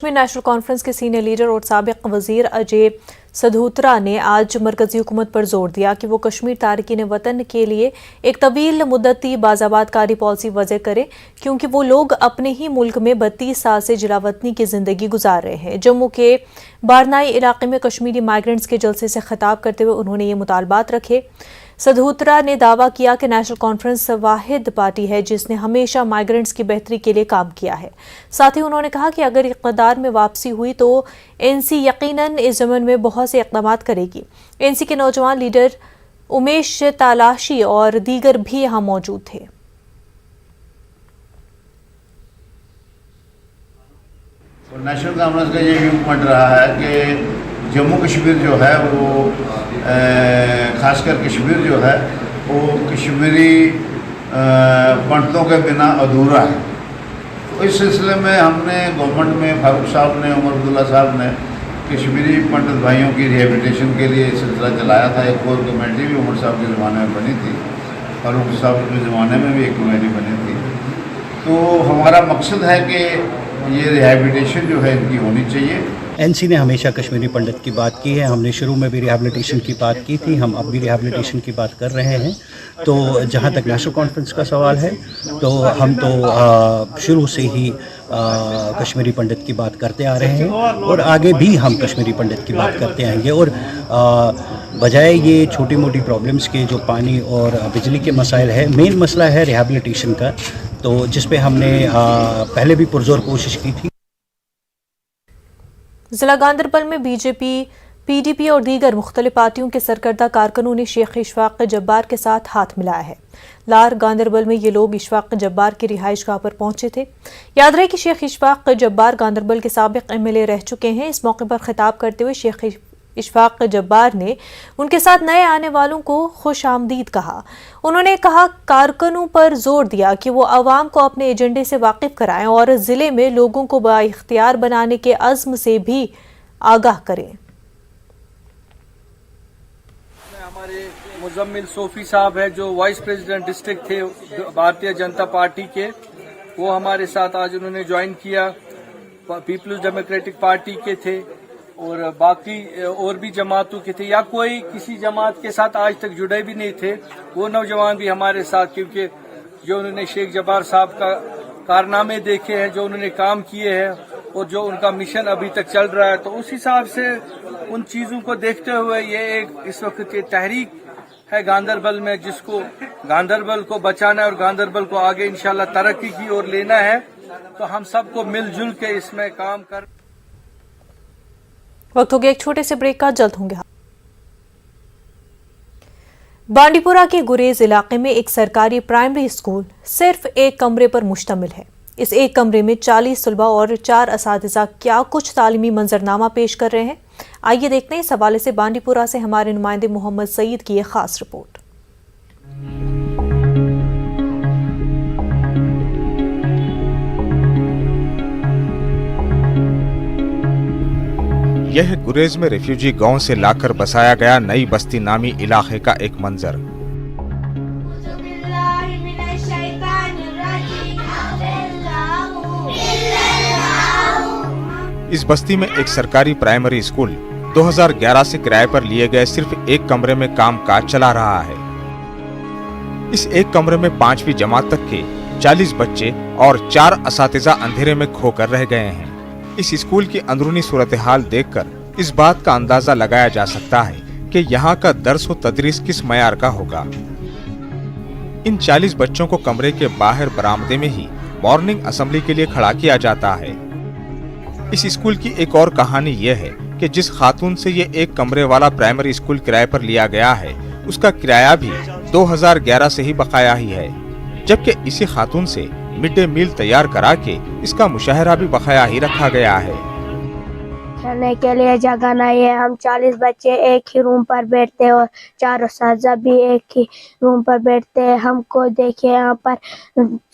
नेशनल कॉन्फ्रेंस के सीनियर लीडर और साबिक वजीर अजय सधोत्रा ने आज मरकजी हुकूमत पर जोर दिया कि वो कश्मीर तारकीन वतन के लिए एक तवील मुद्दती बाज़ाबातकारी पॉलिसी वज़े करे, क्योंकि वो लोग अपने ही मुल्क में 32 साल से जिलावतनी की ज़िंदगी गुजार रहे हैं। जम्मू के बारनाई इलाके में कश्मीरी माइग्रेंट्स के जलसे से खिताब करते हुए उन्होंने ये मुतालबात रखे। सधोत्रा ने दावा किया कि नेशनल कॉन्फ्रेंस वाहिद पार्टी है जिसने हमेशा माइग्रेंट्स की बेहतरी के लिए काम किया है। साथ ही उन्होंने कहा कि अगर इक़्तिदार में वापसी हुई तो एनसी यकीनन इस ज़मन में बहुत से इक़दाम करेगी। एनसी के नौजवान लीडर उमेश तालाशी और दीगर भी यहाँ मौजूद थे। नेशनल कॉन्फ्रेंस का ये व्यू पॉइंट रहा है कि जम्मू कश्मीर जो है वो खासकर कश्मीर जो है वो कश्मीरी पंडितों के बिना अधूरा है। तो इस सिलसिले में हमने गवर्नमेंट में फारूक साहब ने, उमर अब्दुल्ला साहब ने कश्मीरी पंडित भाइयों की रिहेबिलिटेशन के लिए सिलसिला चलाया था। एक और कमेटी भी उमर साहब के ज़माने में बनी थी, फारूक साहब के ज़माने में भी एक कमेटी बनी थी। तो हमारा मकसद है कि ये रिहेबिलिटेशन जो है इनकी होनी चाहिए। एनसी ने हमेशा कश्मीरी पंडित की बात की है। हमने शुरू में भी रिहेबिलिटेशन की बात की थी, हम अब भी रिहेबिलिटेशन की बात कर रहे हैं। तो जहाँ तक नेशनल कॉन्फ्रेंस का सवाल है तो हम तो शुरू से ही कश्मीरी पंडित की बात करते आ रहे हैं और आगे भी हम कश्मीरी पंडित की बात करते आएंगे। और बजाय ये छोटी मोटी प्रॉब्लम्स के जो पानी और बिजली के मसाइल है, मेन मसला है रिहेबिलिटेशन का, तो जिस पे हमने पहले भी पुरजोर कोशिश की थी। जिला गांदरबल में बीजेपी, पीडीपी और दीगर मुख्तलिफ पार्टियों के सरकर्दा कारकुनों ने शेख इशफाक जब्बार के साथ हाथ मिलाया है। लार गांदरबल में ये लोग इशफाक जब्बार की रिहाइशगाह पर पहुंचे थे। याद रहे कि शेख इशफाक जब्बार गांदरबल के साबिक एमएलए रह चुके हैं। इस मौके पर खिताब करते हुए शेख इशफाक जब्बार ने उनके साथ नए आने वालों को खुश आमदीद कहा। उन्होंने कहा कारकुनों पर जोर दिया कि वो अवाम को अपने एजेंडे से वाकिफ कराएं और जिले में लोगों को बाइख्तियार बनाने के अज़्म से भी आगाह करें। हमारे मुजम्मिल सोफी साहब है जो वाइस प्रेसिडेंट डिस्ट्रिक्ट थे भारतीय जनता पार्टी के, वो हमारे साथ आज उन्होंने ज्वाइन किया। पीपल्स डेमोक्रेटिक पार्टी के थे और बाकी और भी जमातों के थे, या कोई किसी जमात के साथ आज तक जुड़े भी नहीं थे, वो नौजवान भी हमारे साथ, क्योंकि जो उन्होंने शेख जब्बार साहब का कारनामे देखे हैं, जो उन्होंने काम किए हैं और जो उनका मिशन अभी तक चल रहा है, तो उस हिसाब से उन चीजों को देखते हुए ये एक इस वक्त की तहरीक है गांदरबल में, जिसको गांदरबल को बचाना है और गांदरबल को आगे इंशाल्लाह तरक्की की ओर लेना है। तो हम सबको मिलजुल के इसमें काम कर। वक्त हो गया एक छोटे से ब्रेक का, जल्द होंगे। बांडीपुरा के गुरेज इलाके में एक सरकारी प्राइमरी स्कूल सिर्फ एक कमरे पर मुश्तमिल है। इस एक कमरे में 40 तलबा और 4 असातिज़ा क्या कुछ तालीमी मंजरनामा पेश कर रहे हैं, आइए देखते हैं। इस हवाले से बांडीपुरा से हमारे नुमाइंदे मोहम्मद सईद की एक खास रिपोर्ट। यह गुरेज में रिफ्यूजी गांव से लाकर बसाया गया नई बस्ती नामी इलाके का एक मंजर। इस बस्ती में एक सरकारी प्राइमरी स्कूल 2011 से किराए पर लिए गए सिर्फ एक कमरे में काम काज चला रहा है। इस एक कमरे में 5वीं जमात तक के 40 बच्चे और 4 असातिज़ा अंधेरे में खोकर रह गए हैं। इस स्कूल की अंदरूनी सूरत हाल देखकर इस बात का अंदाजा लगाया जा सकता है कि यहाँ का दर्स व तदरीस किस मयार का होगा। इन 40 बच्चों को कमरे के बाहर बरामदे में ही मॉर्निंग असेंबली के लिए खड़ा किया जाता है। इस स्कूल की एक और कहानी यह है कि जिस खातून से ये एक कमरे वाला प्राइमरी स्कूल किराए पर लिया गया है, उसका किराया भी 2011 से ही बकाया ही है, जबकि इसी खातून से मिड डे मील तैयार करा के इसका मुशाहरा भी बकाया ही रखा गया है। खेलने के लिए जगह नहीं है, हम 40 बच्चे एक ही रूम पर बैठते हैं और 4 असातिज़ा भी एक ही रूम पर बैठते हैं। हमको देखिए यहाँ पर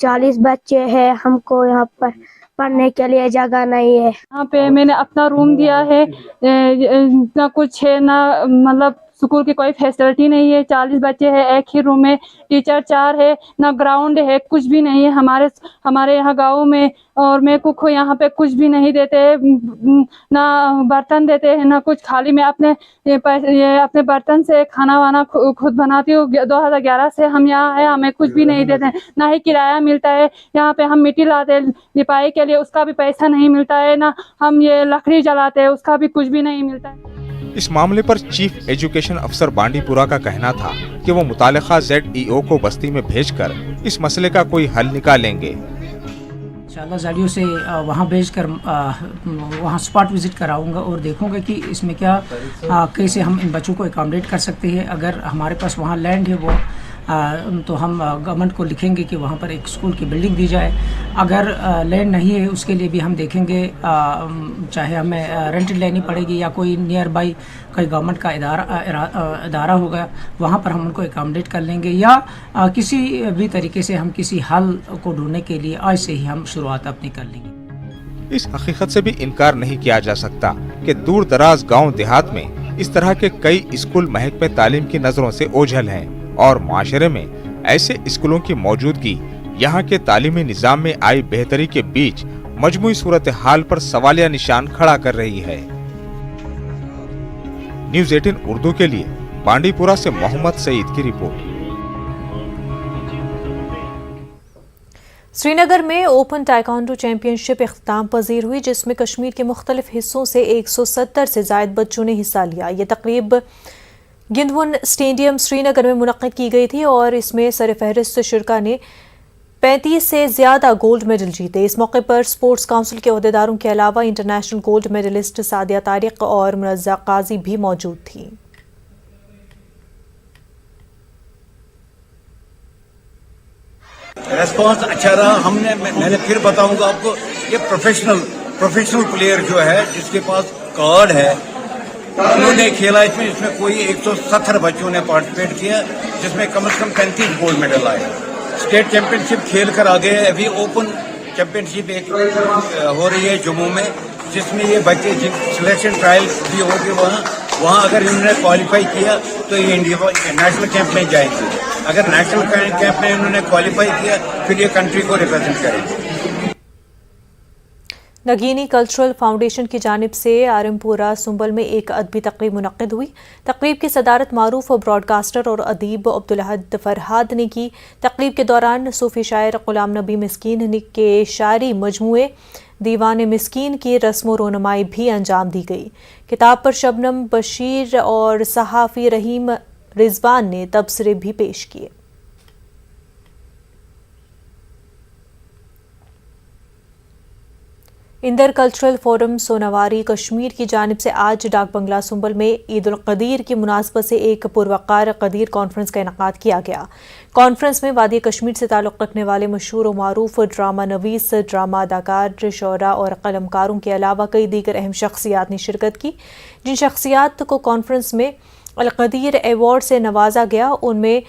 40 बच्चे हैं, हमको यहाँ पर पढ़ने के लिए जगह नहीं है। यहाँ पे मैंने अपना रूम दिया है, ना कुछ है, ना मतलब स्कूल की कोई फैसिलिटी नहीं है। 40 बच्चे हैं एक ही रूम में, टीचर 4 है, ना ग्राउंड है, कुछ भी नहीं है हमारे यहाँ गांव में। और मेरे को यहाँ पे कुछ भी नहीं देते, ना बर्तन देते हैं ना कुछ। खाली मैं अपने बर्तन से खाना वाना खुद बनाती हूँ। 2011 से हम यहाँ है, हमें कुछ भी नहीं देते, ना ही किराया मिलता है। यहाँ पे हम मिट्टी लाते हैं लिपाई के लिए, उसका भी पैसा नहीं मिलता है, ना हम ये लकड़ी जलाते हैं, उसका भी कुछ भी नहीं मिलता है। इस मामले पर चीफ एजुकेशन अफसर बांडीपुरा का कहना था कि वो मुतालिका ZEO को बस्ती में भेजकर इस मसले का कोई हल निकालेंगे। इंशाल्लाह ZEO से वहाँ भेजकर वहाँ स्पॉट विजिट कराऊंगा और देखूंगा कि इसमें क्या कैसे हम इन बच्चों को अकोमोडेट कर सकते हैं। अगर हमारे पास वहाँ लैंड है वो तो हम गवर्नमेंट को लिखेंगे कि वहाँ पर एक स्कूल की बिल्डिंग दी जाए। अगर लैंड नहीं है उसके लिए भी हम देखेंगे, चाहे हमें रेंटेड लेनी पड़ेगी या कोई नियर बाई कोई गवर्नमेंट का इदारा होगा वहाँ पर हम उनको अकोमोडेट कर लेंगे, या किसी भी तरीके से हम किसी हल को ढूंढने के लिए आज से ही हम शुरुआत अपनी कर लेंगे। इस हकीकत से भी इनकार नहीं किया जा सकता कि दूर दराज गाँव देहात में इस तरह के कई स्कूल महकमे तालीम की नजरों से ओझल हैं और माशरे में ऐसे स्कूलों की मौजूदगी यहाँ के तालीमी निजाम में आई बेहतरी के बीच मजमूई सूरत हाल पर सवालिया निशान खड़ा कर रही है। न्यूज़ 18 उर्दू के लिए बांडीपुरा से मोहम्मद सईद की रिपोर्ट। श्रीनगर में ओपन ताइक्वांडो चैंपियनशिप इख्तिताम पजीर हुई, जिसमें कश्मीर के मुख्तलिफ हिस्सों से 170 से जायद बच्चों ने हिस्सा लिया। ये तकरीब गिंदवन स्टेडियम श्रीनगर में मुनक्किद की गई थी और इसमें सरफहरिस्त शुरका ने 35 से ज्यादा गोल्ड मेडल जीते। इस मौके पर स्पोर्ट्स काउंसिल के ओहदेदारों के अलावा international gold medallist Sadia Tariq और मुनज़्ज़ा काजी भी मौजूद थी। रेस्पॉन्स अच्छा रहा। मैंने फिर बताऊंगा आपको, ये प्रोफेशनल प्लेयर जो है जिसके पास कार्ड है उन्होंने खेला इसमें कोई 170 बच्चों ने पार्टिसिपेट किया, जिसमें कम से कम 35 गोल्ड मेडल आए। स्टेट चैंपियनशिप खेल कर आ गए। अभी ओपन चैंपियनशिप एक हो रही है जम्मू में, जिसमें ये बच्चे सिलेक्शन ट्रायल भी होंगे वहाँ अगर इन्होंने क्वालिफाई किया तो ये इंडिया नेशनल कैंप में जाएंगे। अगर नेशनल कैंप में इन्होंने क्वालिफाई किया फिर ये कंट्री को रिप्रेजेंट करेंगे। नगीनी कल्चरल फाउंडेशन की जानिब से आरमपुरा सुंबल में एक अदबी तकरीब मुनक्किद हुई। तकरीब की सदारत मारूफ ब्रॉडकास्टर और अदीब अब्दुल अहद फरहाद ने की। तकरीब के दौरान सूफी शायर गुलाम नबी मिस्कीन के शायरी मजमूए दीवान मिस्कीन की रस्म व रोनुमाई भी अंजाम दी गई। किताब पर शबनम बशीर और सहाफ़ी रहीम रिजवान ने तबसरे भी पेश किए। इंदर कल्चरल फोरम सोनावारी कश्मीर की जानिब से आज डाक बंगला सुंबल में ईद उल कदीर की मुनासबत से एक पुरवकार कदीर कॉन्फ्रेंस का इनेकाद किया गया। कॉन्फ्रेंस में वादी कश्मीर से ताल्लुक़ रखने वाले मशहूर व मारूफ ड्रामा नवीस, ड्रामा अदाकार, शोरा और कलमकारों के अलावा कई दीगर अहम शख्सियात ने शिरकत की। जिन शख्सियात को कॉन्फ्रेंस में अल कदीर अवार्ड से नवाजा गया उनमें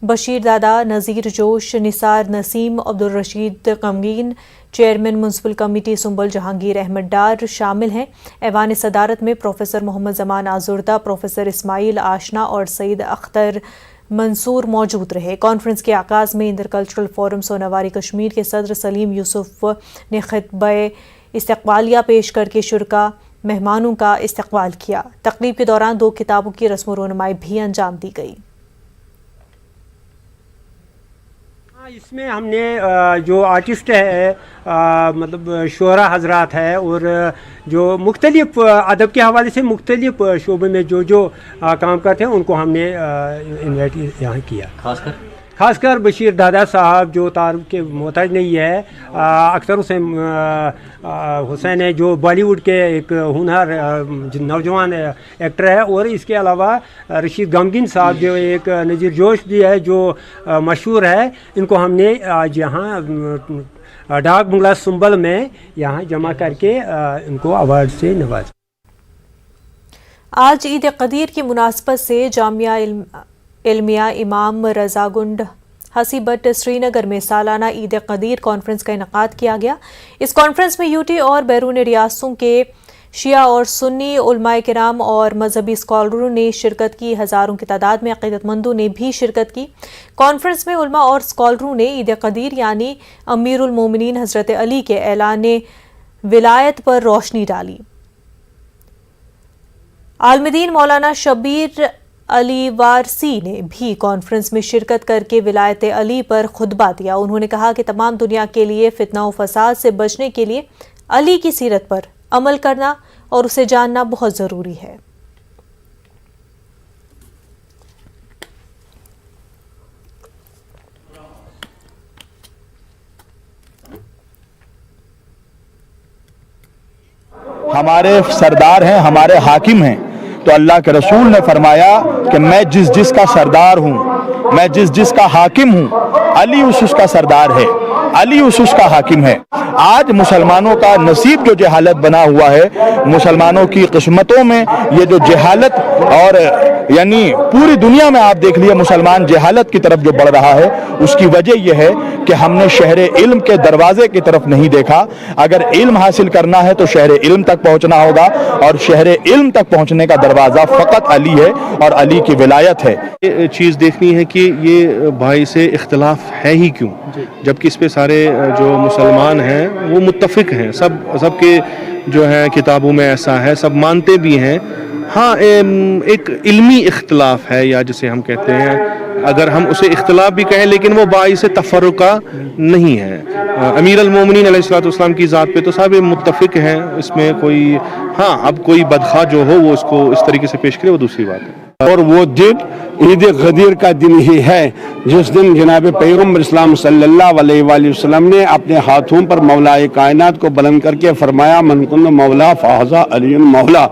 बशीर दादा, नज़ीर जोश, Nisar Naseem, Abdul Rashid Gamgeen, chairman municipal committee Sumbal Jahangir Ahmad Dar शामिल हैं। ऐवान सदारत में प्रोफेसर मोहम्मद जमान आजुर्दा, प्रोफेसर इस्माइल आशना और सईद अख्तर मंसूर मौजूद रहे। कॉन्फ्रेंस के आगाज़ में इंदर कल्चरल फोरम सोनावारी कश्मीर के सदर सलीम यूसुफ ने खितबे इस्तकबालिया पेश करके शुरका मेहमानों का इस्तकबाल किया। तकरीब के दौरान 2 किताबों की रस्म रोनुमाई भी अंजाम दी गई। इसमें हमने जो आर्टिस्ट है मतलब शोरा हजरात है और जो मुख्तलिफ अदब के हवाले से मुख्तलिफ शोबे में जो काम करते हैं उनको हमने इन्वाइट यहाँ किया। खासकर बशीर दादा साहब जो तारुफ के मोहताज नहीं है, अख्तर हुसैन है जो बॉलीवुड के एक हुनर नौजवान एक्टर है, और इसके अलावा रशीद गमगीन साहब जो एक नज़ीर जोश भी है जो मशहूर है। इनको हमने आज यहाँ डाक बंगला सुंबल में यहाँ जमा करके इनको अवार्ड से नवाजा। आज ईद कदीर की मुनासबत से जामिया इल्मिया इमाम रजागुंड हसीबट श्रीनगर में सालाना ईद कदीर कॉन्फ्रेंस का इनेकाद किया गया। इस कॉन्फ्रेंस में यूटी और बैरून रियासतों के शिया और सुन्नी उलमाए किराम और मजहबी स्कॉलरों ने शिरकत की। हज़ारों की तादाद में अक़ीदतमंदों ने भी शिरकत की। कॉन्फ्रेंस में उलमा और स्कॉलरों ने ईद कदीर यानी अमीरुल मोमिनीन हज़रत अली के ऐलान विलायत पर रोशनी डाली। आलमदीन मौलाना शबीर अली वारसी ने भी कॉन्फ्रेंस में शिरकत करके विलायत अली पर खुतबा दिया। उन्होंने कहा कि तमाम दुनिया के लिए फितना और फसाद से बचने के लिए अली की सीरत पर अमल करना और उसे जानना बहुत ज़रूरी है। हमारे सरदार हैं, हमारे हाकिम हैं। तो अल्लाह के रसूल ने फरमाया कि मैं जिस जिस का सरदार हूँ, मैं जिस जिस का हाकिम हूँ, अली उस का सरदार है, अली उस का हाकिम है। आज मुसलमानों का नसीब जो जहालत बना हुआ है, मुसलमानों की किस्मतों में ये जो जहालत, और यानी पूरी दुनिया में आप देख लिए मुसलमान जहालत की तरफ जो बढ़ रहा है, उसकी वजह यह है कि हमने शहरे इल्म के दरवाजे की तरफ नहीं देखा। अगर इल्म हासिल करना है तो शहरे इल्म तक पहुंचना होगा, और शहरे इल्म तक पहुंचने का दरवाज़ा फ़कत अली है और अली की विलायत है। ये चीज़ देखनी है कि ये भाई से इख्तलाफ है ही क्यों, जबकि इस पे सारे जो मुसलमान हैं वो मुत्तफिक हैं, सबके जो है किताबों में ऐसा है, सब मानते भी हैं। हाँ, एक इल्मी इख्तलाफ है, या जिसे हम कहते हैं, अगर हम उसे इख्तलाफ भी कहें, लेकिन वो बाइस तफर्रुका नहीं है। अमीर अल-मोमिनीन अलैहिस्सलाम की ज़ात पे तो सब मुत्तफिक हैं, इसमें कोई, हाँ, अब कोई बदखा जो हो वो उसको इस तरीके से पेश करे, वो दूसरी बात है। और वो दिन ईद गदीर का दिन ही है, जिस दिन जनाब पैगम्बर इस्लाम सल्लल्लाहु अलैहि वसल्लम ने अपने हाथों पर मौलाए कायनात को बुलंद करके फरमाया, मन कुन मौला फ़ाज़ा अली मौला,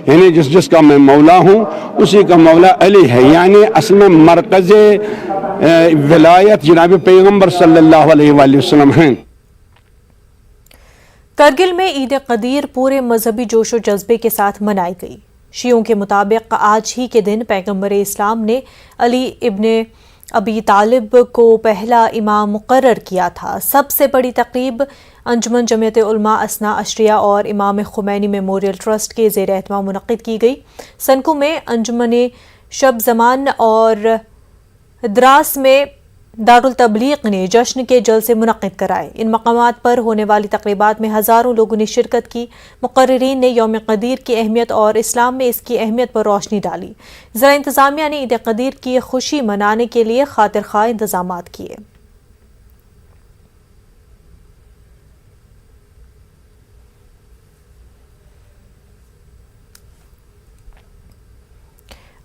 यानी जिस जिसका मैं मौला हूँ उसी का मौला अली है। यानी असल में मरकज़ विलायत जनाब पैगम्बर सल्लल्लाहु अलैहि वसल्लम हैं। करगिल में ईद कदीर पूरे मजहबी जोश व जज्बे के साथ मनाई गई। शियों के मुताबिक आज ही के दिन पैगम्बर इस्लाम ने अली इब्ने अबी तालिब को पहला इमाम मुकर्रर किया था। सबसे बड़ी तकरीब अंजुमन जमियत उलमा असना अशरिया और इमाम खुमैनी मेमोरियल ट्रस्ट के ज़ेर एहतमाम मुनक़्क़िद की गई। सनकू में अंजुमन शब ज़मान और द्रास में दारुल तबलीग ने जश्न के जलसे मुनक़्क़िद कराए। इन मकामात पर होने वाली तक़रीबात में हज़ारों लोगों ने शिरकत की। मुक़र्रिरीन ने यौम क़दीर की अहमियत और इस्लाम में इसकी अहमियत पर रोशनी डाली। ज़रा इंतज़ामिया ने ईद क़दीर की खुशी मनाने के लिए खातिर खा इंतज़ामात किए।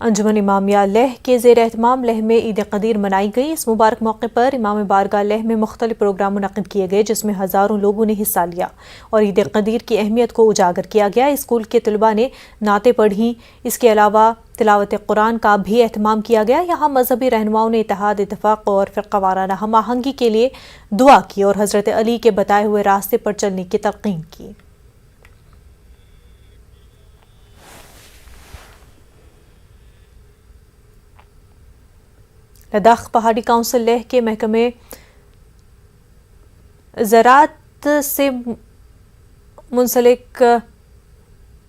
अंजुमन इमामिया लेह के ज़ेर एहतमाम लेह में ईद कदीर मनाई गई। इस मुबारक मौके पर इमाम बारगाह लेह में मुख्तलिफ प्रोग्राम मुनक़्क़िद किए गए, जिसमें हज़ारों लोगों ने हिस्सा लिया और ईद कदीर की अहमियत को उजागर किया गया। स्कूल के तलबा ने नाते पढ़ी। इसके अलावा तिलावत कुरान का भी एहतमाम किया गया। यहाँ मजहबी रहनुमाओं ने इत्तेहाद, इत्तफ़ाक़ और फ़िरक़ा वाराना हम आहंगी के लिए दुआ की और हज़रत अली के बताए हुए रास्ते पर चलने की तलक़ीन की। लद्दाख पहाड़ी काउंसिल लेह के महकमे ज़राअत से मुंसलिक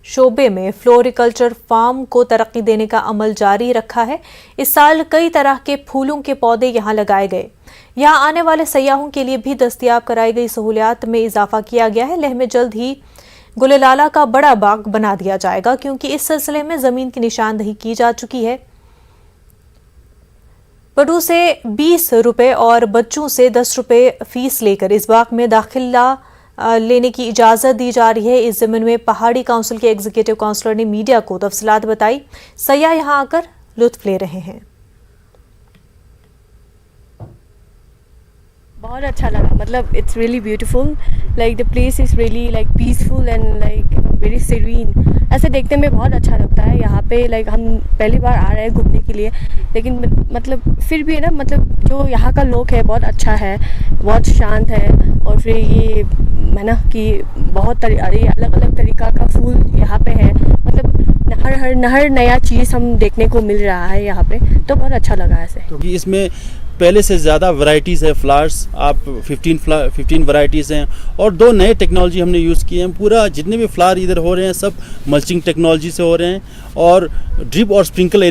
शोबे में फ्लोरिकल्चर फार्म को तरक्की देने का अमल जारी रखा है। इस साल कई तरह के फूलों के पौधे यहाँ लगाए गए। यहाँ आने वाले सयाहों के लिए भी दस्तयाब कराई गई सहूलियात में इजाफा किया गया है। लेह में जल्द ही गुललाला का बड़ा बाग बना दिया जाएगा, क्योंकि इस सिलसिले में ज़मीन की निशानदही की जा चुकी है। बड़ों से 20 रुपये और बच्चों से 10 रुपये फीस लेकर इस बाग में दाखिला लेने की इजाज़त दी जा रही है। इस ज़मीन में पहाड़ी काउंसिल के एग्जीक्यूटिव काउंसलर ने मीडिया को तफसीलात बताई। सयाह यहाँ आकर लुत्फ ले रहे हैं। बहुत अच्छा लगा, मतलब it's really beautiful, like the place is really like peaceful and like very serene. ऐसे देखने में बहुत अच्छा लगता है यहाँ पे। लाइक हम पहली बार आ रहे हैं घूमने के लिए, लेकिन मतलब फिर भी है ना, मतलब जो यहाँ का लोग है बहुत अच्छा है, बहुत शांत है। और फिर ये है ना कि बहुत अलग अलग तरीक़ा का फूल यहाँ पे है, मतलब हर नया चीज़ हम देखने को मिल रहा है यहाँ पे, तो बहुत अच्छा लगा ऐसे। तो इसमें पहले से ज़्यादा वैरायटीज़ है फ्लावर्स, आप 15 वैरायटीज़ हैं और 2 नए टेक्नोलॉजी हमने यूज़ किए हैं। पूरा जितने भी फ्लावर इधर हो रहे हैं सब मल्चिंग टेक्नोलॉजी से हो रहे हैं और ड्रिप और स्प्रिंकल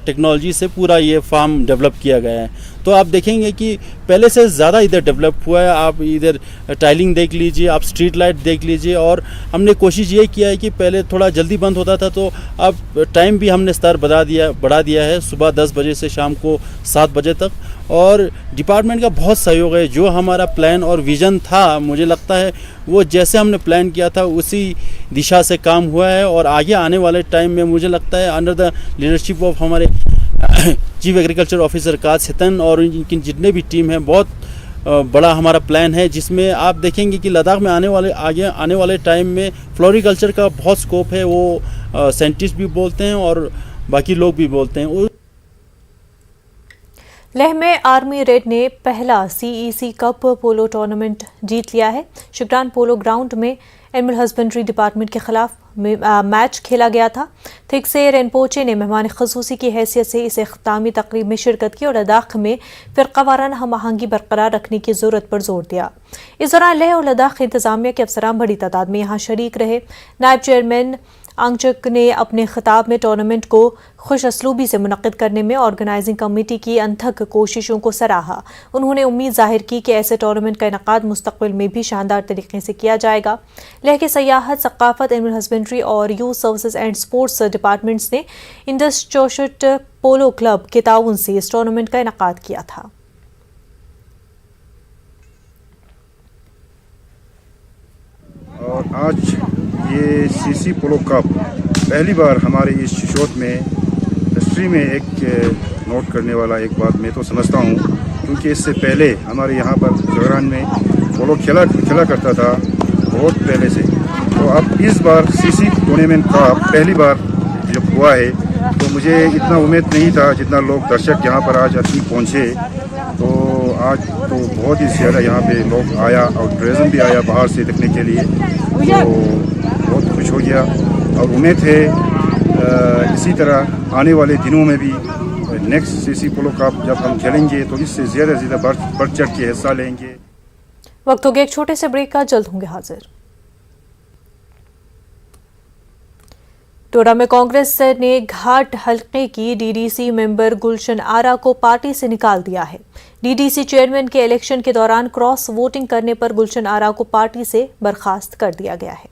टेक्नोलॉजी से पूरा ये फार्म डेवलप किया गया है। तो आप देखेंगे कि पहले से ज़्यादा इधर डेवलप हुआ है। आप इधर टाइलिंग देख लीजिए, आप स्ट्रीट लाइट देख लीजिए। और हमने कोशिश ये किया है कि पहले थोड़ा जल्दी बंद होता था, तो अब टाइम भी हमने स्तर बढ़ा दिया है, सुबह 10 बजे से शाम को 7 बजे तक। और डिपार्टमेंट का बहुत सहयोग है। जो हमारा प्लान और विज़न था, मुझे लगता है वो जैसे हमने प्लान किया था उसी दिशा से काम हुआ है। और आगे आने वाले टाइम में मुझे लगता है अंडर द लीडरशिप ऑफ हमारे चीफ एग्रीकल्चर ऑफिसर काज हितन और इनकी जितने भी टीम हैं, बहुत बड़ा हमारा प्लान है, जिसमें आप देखेंगे कि लद्दाख में आगे आने वाले टाइम में फ्लोरिकल्चर का बहुत स्कोप है। वो साइंटिस्ट भी बोलते हैं और बाकी लोग भी बोलते हैं। लेह में आर्मी रेड ने पहला CEC कप पोलो टूर्नामेंट जीत लिया है। शिगरान पोलो ग्राउंड में एनिमल हस्बेंड्री डिपार्टमेंट के खिलाफ मैच खेला गया था। थिकसे रिनपोचे ने मेहमान खसूसी की हैसियत से इस इख्तितामी तकरीब में शिरकत की और लद्दाख में फ़िरक़ावाराना हम आहंगी बरकरार रखने की ज़रूरत पर जोर दिया। इस दौरान लेह और लद्दाख इंतज़ामिया के अफसरान बड़ी तादाद में यहाँ शरीक रहे। नायब चेयरमैन आंगचक ने अपने खिताब में टूर्नामेंट को खुश असलूबी से मुनक़्क़िद करने में ऑर्गेनाइजिंग कमेटी की अनथक कोशिशों को सराहा। उन्होंने उम्मीद जाहिर की कि ऐसे टूर्नामेंट का इनेकाद मुस्तक़बिल में भी शानदार तरीके से किया जाएगा। लेह के सयाहत, सक़ाफ़त, एनिमल हस्बेंड्री और youth services and sports departments ने इंडस चौशट पोलो क्लब के ताउन से इस टूर्नामेंट का इनेकाद किया था। और आज ये CC पोलो कप पहली बार हमारे इस शिशोत में हिस्ट्री में एक नोट करने वाला एक बात मैं तो समझता हूँ, क्योंकि इससे पहले हमारे यहाँ पर शिगरान में पोलो खेला करता था बहुत पहले से। तो अब इस बार CC टूर्नामेंट का पहली बार जब हुआ है तो मुझे इतना उम्मीद नहीं था जितना लोग दर्शक यहाँ पर आज अभी पहुँचे। तो आज तो बहुत ही ज़्यादा यहाँ पे लोग आया और टूरिज़म भी आया बाहर से देखने के लिए, तो बहुत खुश हो गया। और उम्मीद है इसी तरह आने वाले दिनों में भी नेक्स्ट CC पोलो कप जब हम खेलेंगे तो इससे ज़्यादा बढ़ चढ़ के हिस्सा लेंगे। वक्त हो गया एक छोटे से ब्रेक का, जल्द होंगे हाजिर। टोडा में कांग्रेस ने घाट हल्के की DDC मेंबर गुलशन आरा को पार्टी से निकाल दिया है। DDC चेयरमैन के इलेक्शन के दौरान क्रॉस वोटिंग करने पर गुलशन आरा को पार्टी से बर्खास्त कर दिया गया है।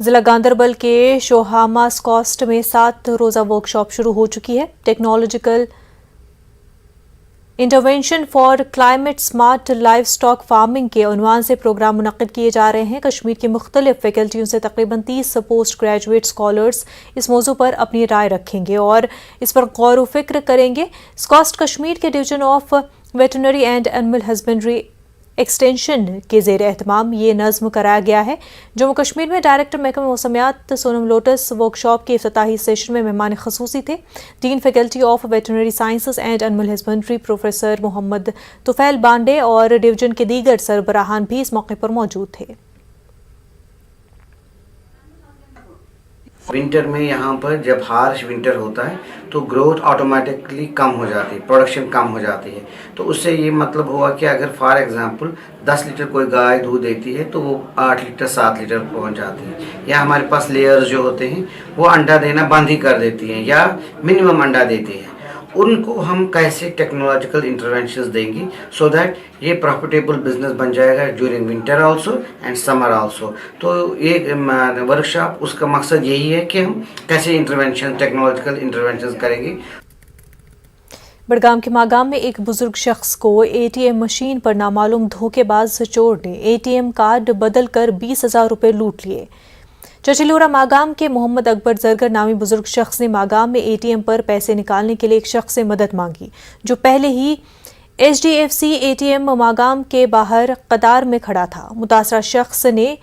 जिला गांदरबल के शोहामा स्कॉस्ट में 7 रोजा वर्कशॉप शुरू हो चुकी है। Technological intervention for climate smart live stock farming के उन्वान से प्रोग्राम मुनक्किद किए जा रहे हैं। कश्मीर की मुख्तलिफ फैकल्टियों से तकरीबन 30 पोस्ट ग्रेजुएट स्कॉलर्स इस मौजू पर अपनी राय रखेंगे और इस पर गौर व फिक्र करेंगे। स्कॉस्ट कश्मीर के division of veterinary and animal husbandry extension के ज़ेर एहतमाम ये नज़्म कराया गया है। जम्मू कश्मीर में डायरेक्टर महकमा मौसमियात सोनम लोटस वर्कशॉप के इफ्तिताही सेशन में मेहमान खसूसी थे। Dean faculty of veterinary sciences and animal husbandry professor Mohammad Tufail Bande और डिवीजन के दीगर सरबराहान भी इस मौके पर मौजूद थे। विंटर में यहाँ पर जब हार्श विंटर होता है तो ग्रोथ ऑटोमेटिकली कम हो जाती है, प्रोडक्शन कम हो जाती है। तो उससे ये मतलब हुआ कि अगर फॉर एग्जांपल 10 लीटर कोई गाय दूध देती है तो वो 8 लीटर 7 लीटर पहुँच जाती है। या हमारे पास लेयर्स जो होते हैं वो अंडा देना बंद ही कर देती हैं या मिनिमम अंडा देती हैं। उनको हम कैसे टेक्नोलॉजिकल इंटरवेंशंस देंगे सो दैट ये प्रॉफिटेबल बिजनेस बन जाएगा during winter also and summer also. तो ये वर्कशॉप उसका मकसद यही है कि हम कैसे इंटरवेंशन टेक्नोलॉजिकल इंटरवेंशंस करेंगे। बड़गाम के मागाम में एक बुजुर्ग शख्स को ATM मशीन पर नामालूम धोखेबाज चोर ने ATM कार्ड बदल कर 20,000 रुपये लूट लिए। चचिलोरा मागाम के मोहम्मद अकबर जरगर नामी बुजुर्ग शख्स ने मागाम में ATM पर पैसे निकालने के लिए एक शख्स से मदद मांगी जो पहले ही HDFC ATM मागाम के बाहर कतार में खड़ा था। मुतासरा शख्स ने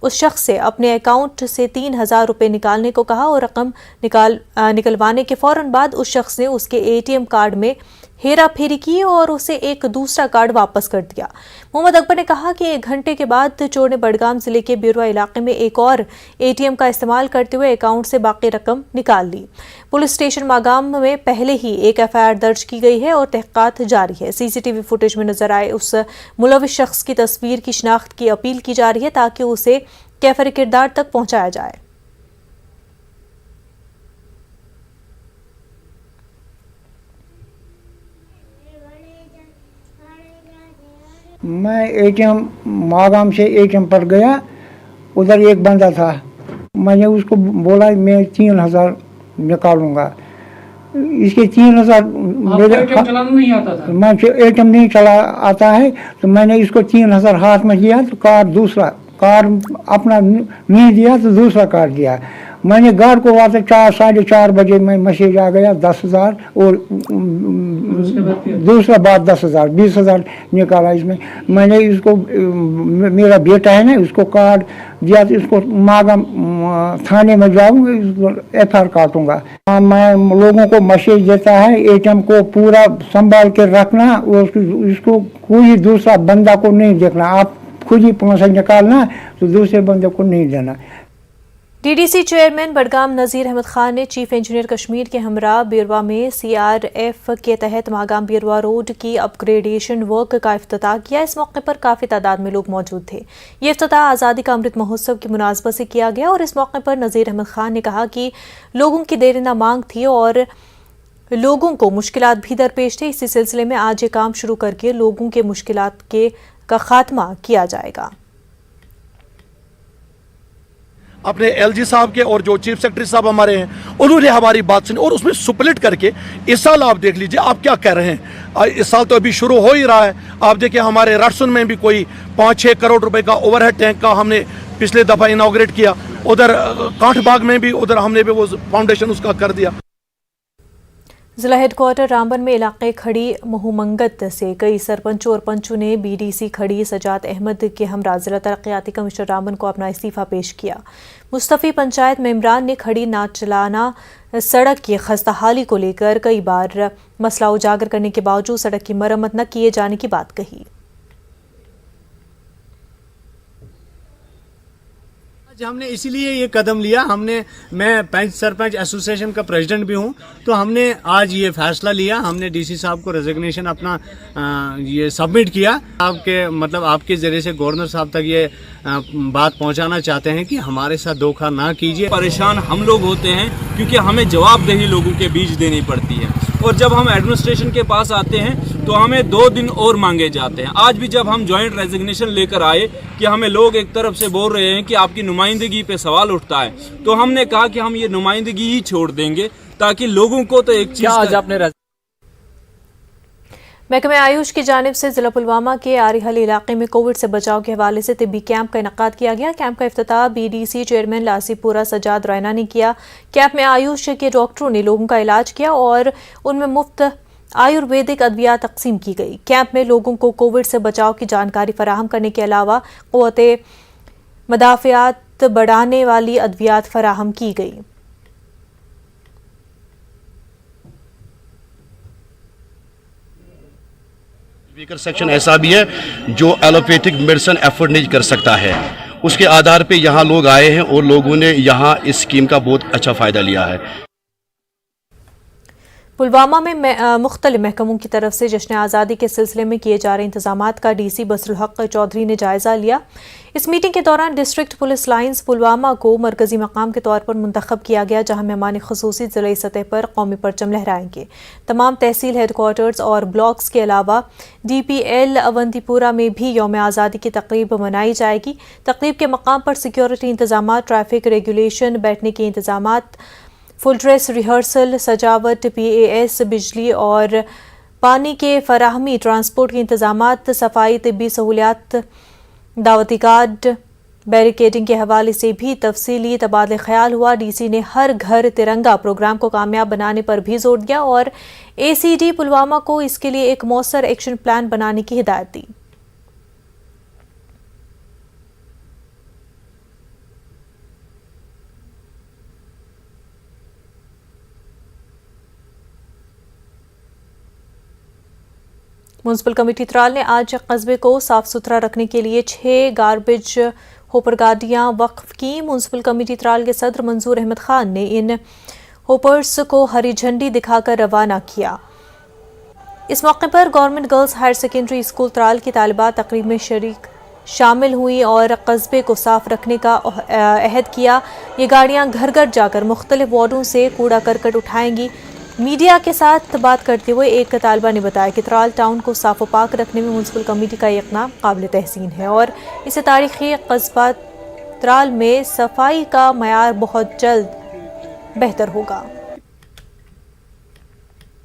उस शख्स से अपने अकाउंट से 3,000 रुपये निकालने को कहा और रकम निकलवाने के फौरन बाद उस शख्स ने उसके ATM कार्ड में हेरा फेरी की और उसे एक दूसरा कार्ड वापस कर दिया। मोहम्मद अकबर ने कहा कि 1 घंटे के बाद चोर ने बड़गाम जिले के बिरुआ इलाके में एक और ATM का इस्तेमाल करते हुए अकाउंट से बाकी रकम निकाल ली। पुलिस स्टेशन मागाम में पहले ही एक FIR दर्ज की गई है और तहकीकात जारी है। CCTV फुटेज में नजर आए उस मुलविस शख्स की तस्वीर की शिनाख्त की अपील की जा रही है ताकि उसे कैफर किरदार तक पहुंचाया जाए। मैं ATM मागाम से ATM पर गया, उधर एक बंदा था। मैंने उसको बोला मैं 3,000 निकालूंगा। इसके 3,000 मेरे चलाना नहीं आता था। मैं ATM नहीं चला आता है तो मैंने इसको 3,000 हाथ में दिया तो कार्ड अपना नहीं दिया तो दूसरा कार्ड दिया। मैंने घर को वहाँ से 4-4:30 बजे में मैसेज आ गया 10,000 और दूसरा बात 10,000 20,000 निकाला इसमें। मैंने इसको मेरा बेटा है ना उसको कार्ड दिया तो इसको मागा थाने में जाऊँगा इसको FIR काटूँगा। मैं लोगों को मैसेज देता है ATM को पूरा संभाल के रखना और इसको कोई दूसरा बंदा को नहीं देखना। आप खुद ही पैसा निकालना तो दूसरे बंदे को नहीं देना। DDC चेयरमैन बडगाम नज़ीर अहमद खान ने चीफ इंजीनियर कश्मीर के हमरा बीरवा में CRF के तहत मागाम बीरवा रोड की अपग्रेडेशन वर्क का इफ्तिताह किया। इस मौके पर काफ़ी तादाद में लोग मौजूद थे। ये इफ्तिताह आज़ादी का अमृत महोत्सव की मुनासबत से किया गया और इस मौके पर नज़ीर अहमद खान ने कहा कि लोगों की देरिंदा मांग थी और लोगों को मुश्किलात भी दरपेश थे। इसी सिलसिले में आज ये काम शुरू करके लोगों के मुश्किलात का खात्मा किया जाएगा। अपने LG साहब के और जो चीफ सेक्रेटरी साहब हमारे हैं उन्होंने हमारी बात सुनी और उसमें सुपलिट करके इस साल आप देख लीजिए आप क्या कह रहे हैं। इस साल तो अभी शुरू हो ही रहा है। आप देखिए हमारे राजसुन में भी कोई 5-6 करोड़ रुपए का ओवरहेड टैंक का हमने पिछले दफ़ा इनाग्रेट किया। उधर कांठबाग में भी उधर हमने भी वो फाउंडेशन उसका कर दिया। जिला हेडक्वार्टर रामबन में इलाके खड़ी मुहुमंगत से कई सरपंचों और पंचों ने BDC खड़ी सजाद अहमद के हमरा जिला तरक्याती कमिश्नर रामबन को अपना इस्तीफा पेश किया। मुस्तफ़ी पंचायत मेंबरान ने खड़ी नाचलाना सड़क की खस्ताहाली को लेकर कई बार मसला उजागर करने के बावजूद सड़क की मरम्मत न किए जाने की बात कही। हमने इसीलिए ये कदम लिया। मैं पंच सरपंच एसोसिएशन का प्रेसिडेंट भी हूँ, तो हमने आज ये फैसला लिया। हमने DC साहब को रेजिग्नेशन अपना ये सबमिट किया। आपके जरिए से गवर्नर साहब तक ये बात पहुंचाना चाहते हैं कि हमारे साथ धोखा ना कीजिए। परेशान हम लोग होते हैं क्योंकि हमें जवाबदेही लोगों के बीच देनी पड़ती है और जब हम एडमिनिस्ट्रेशन के पास आते हैं तो हमें 2 दिन और मांगे जाते हैं। आज भी जब हम ज्वाइंट रेजिग्नेशन लेकर आए कि हमें लोग एक तरफ से बोल रहे हैं कि आपकी नुमाइंदगी पे सवाल उठता है, तो हमने कहा कि हम ये नुमाइंदगी ही छोड़ देंगे ताकि लोगों को तो एक चीज आज आपने महकमे आयुष की जानिब से जिला पुलवामा के आरिहल इलाके में कोविड से बचाव के हवाले से तिब्बी कैंप का इनकाद किया गया। कैंप का इफ्तिताह BDC चेयरमैन लासीपुरा सजाद रैना ने किया। कैंप में आयुष के डॉक्टरों ने लोगों का इलाज किया और उनमें मुफ्त आयुर्वेदिक अद्वियात तकसीम की गई। कैंप में लोगों को कोविड से बचाव की जानकारी फराहम करने के अलावा क़ुव्वते मदाफ़ियात बढ़ाने वाली अद्वियात फराहम की गई। स्पीकर सेक्शन ऐसा भी है जो एलोपैथिक मेडिसिन एफोर्ड नहीं कर सकता है, उसके आधार पे यहाँ लोग आए हैं और लोगों ने यहाँ इस स्कीम का बहुत अच्छा फ़ायदा लिया है। पुलवामा में मुख्तलिफ महकमों की तरफ से जश्न आज़ादी के सिलसिले में किए जा रहे इंतजामात का DC बसरुल हक चौधरी ने जायज़ा लिया। इस मीटिंग के दौरान डिस्ट्रिक्ट पुलिस लाइन्स पुलवामा को मरकजी मकाम के तौर पर मुंतखब किया गया, जहां मेहमान ख़ुसूसी ज़िले सतह पर कौमी परचम लहराएंगे। तमाम तहसील हेडक्वार्टर्स और ब्लॉक्स के अलावा DPL अवंतीपुरा में भी यौम आज़ादी की तकरीब मनाई जाएगी। तकरीब के मकाम पर सिक्योरिटी इंतजाम, ट्रैफिक रेगुलेशन, बैठने के इंतजाम, फुल ड्रेस रिहर्सल, सजावट, PAS, बिजली और पानी के फराहमी, ट्रांसपोर्ट के इंतजाम, सफाई, तिब्बी सहूलियात, दावती कार्ड, बैरिकेडिंग के हवाले से भी तफसीली तबादला ख्याल हुआ। DC ने हर घर तिरंगा प्रोग्राम को कामयाब बनाने पर भी जोर दिया और ACD पुलवामा को इसके लिए एक मौसर एक्शन प्लान बनाने की हिदायत दी। म्युनिसिपल कमेटी त्राल ने आज कस्बे को साफ सुथरा रखने के लिए 6 गार्बेज होपर गाड़ियां वक्फ की। म्युनिसिपल कमेटी त्राल के सदर मंजूर अहमद खान ने इन होपर्स को हरी झंडी दिखाकर रवाना किया। इस मौके पर government girls higher secondary school Tral की तालिबात तकरीब में शामिल हुई और कस्बे को साफ रखने का अहद किया। ये गाड़ियां घर घर जाकर मुख्तलिफ वार्डों से कूड़ा करकट उठाएंगी। मीडिया के साथ बात करते हुए एक तालिबा ने बताया कि त्राल टाउन को साफ व पाक रखने में म्युनिसिपल कमेटी का इक़दाम काबिल तहसीन है और इसे तारीखी कस्बा त्राल में सफाई का मयार बहुत जल्द बेहतर होगा।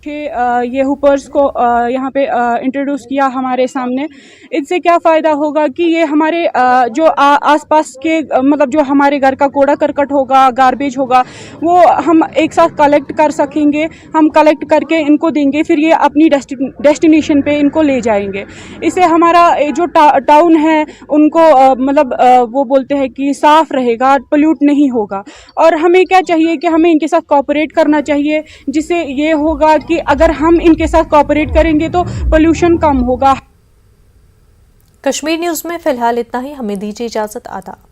ये हुपर्स को यहाँ पे इंट्रोड्यूस किया हमारे सामने। इससे क्या फ़ायदा होगा कि ये हमारे जो आसपास के मतलब जो हमारे घर का कूड़ा करकट होगा, गार्बेज होगा, वो हम एक साथ कलेक्ट कर सकेंगे। हम कलेक्ट करके इनको देंगे, फिर ये अपनी डेस्टिनेशन पे इनको ले जाएंगे। इससे हमारा जो टाउन है उनको मतलब वो बोलते हैं कि साफ़ रहेगा, पोल्यूट नहीं होगा। और हमें क्या चाहिए कि हमें इनके साथ कोऑपरेट करना चाहिए, जिससे ये होगा कि अगर हम इनके साथ कोऑपरेट करेंगे तो पोल्यूशन कम होगा। कश्मीर न्यूज़ में फ़िलहाल इतना ही। हमें दीजिए इजाज़त। आदाब।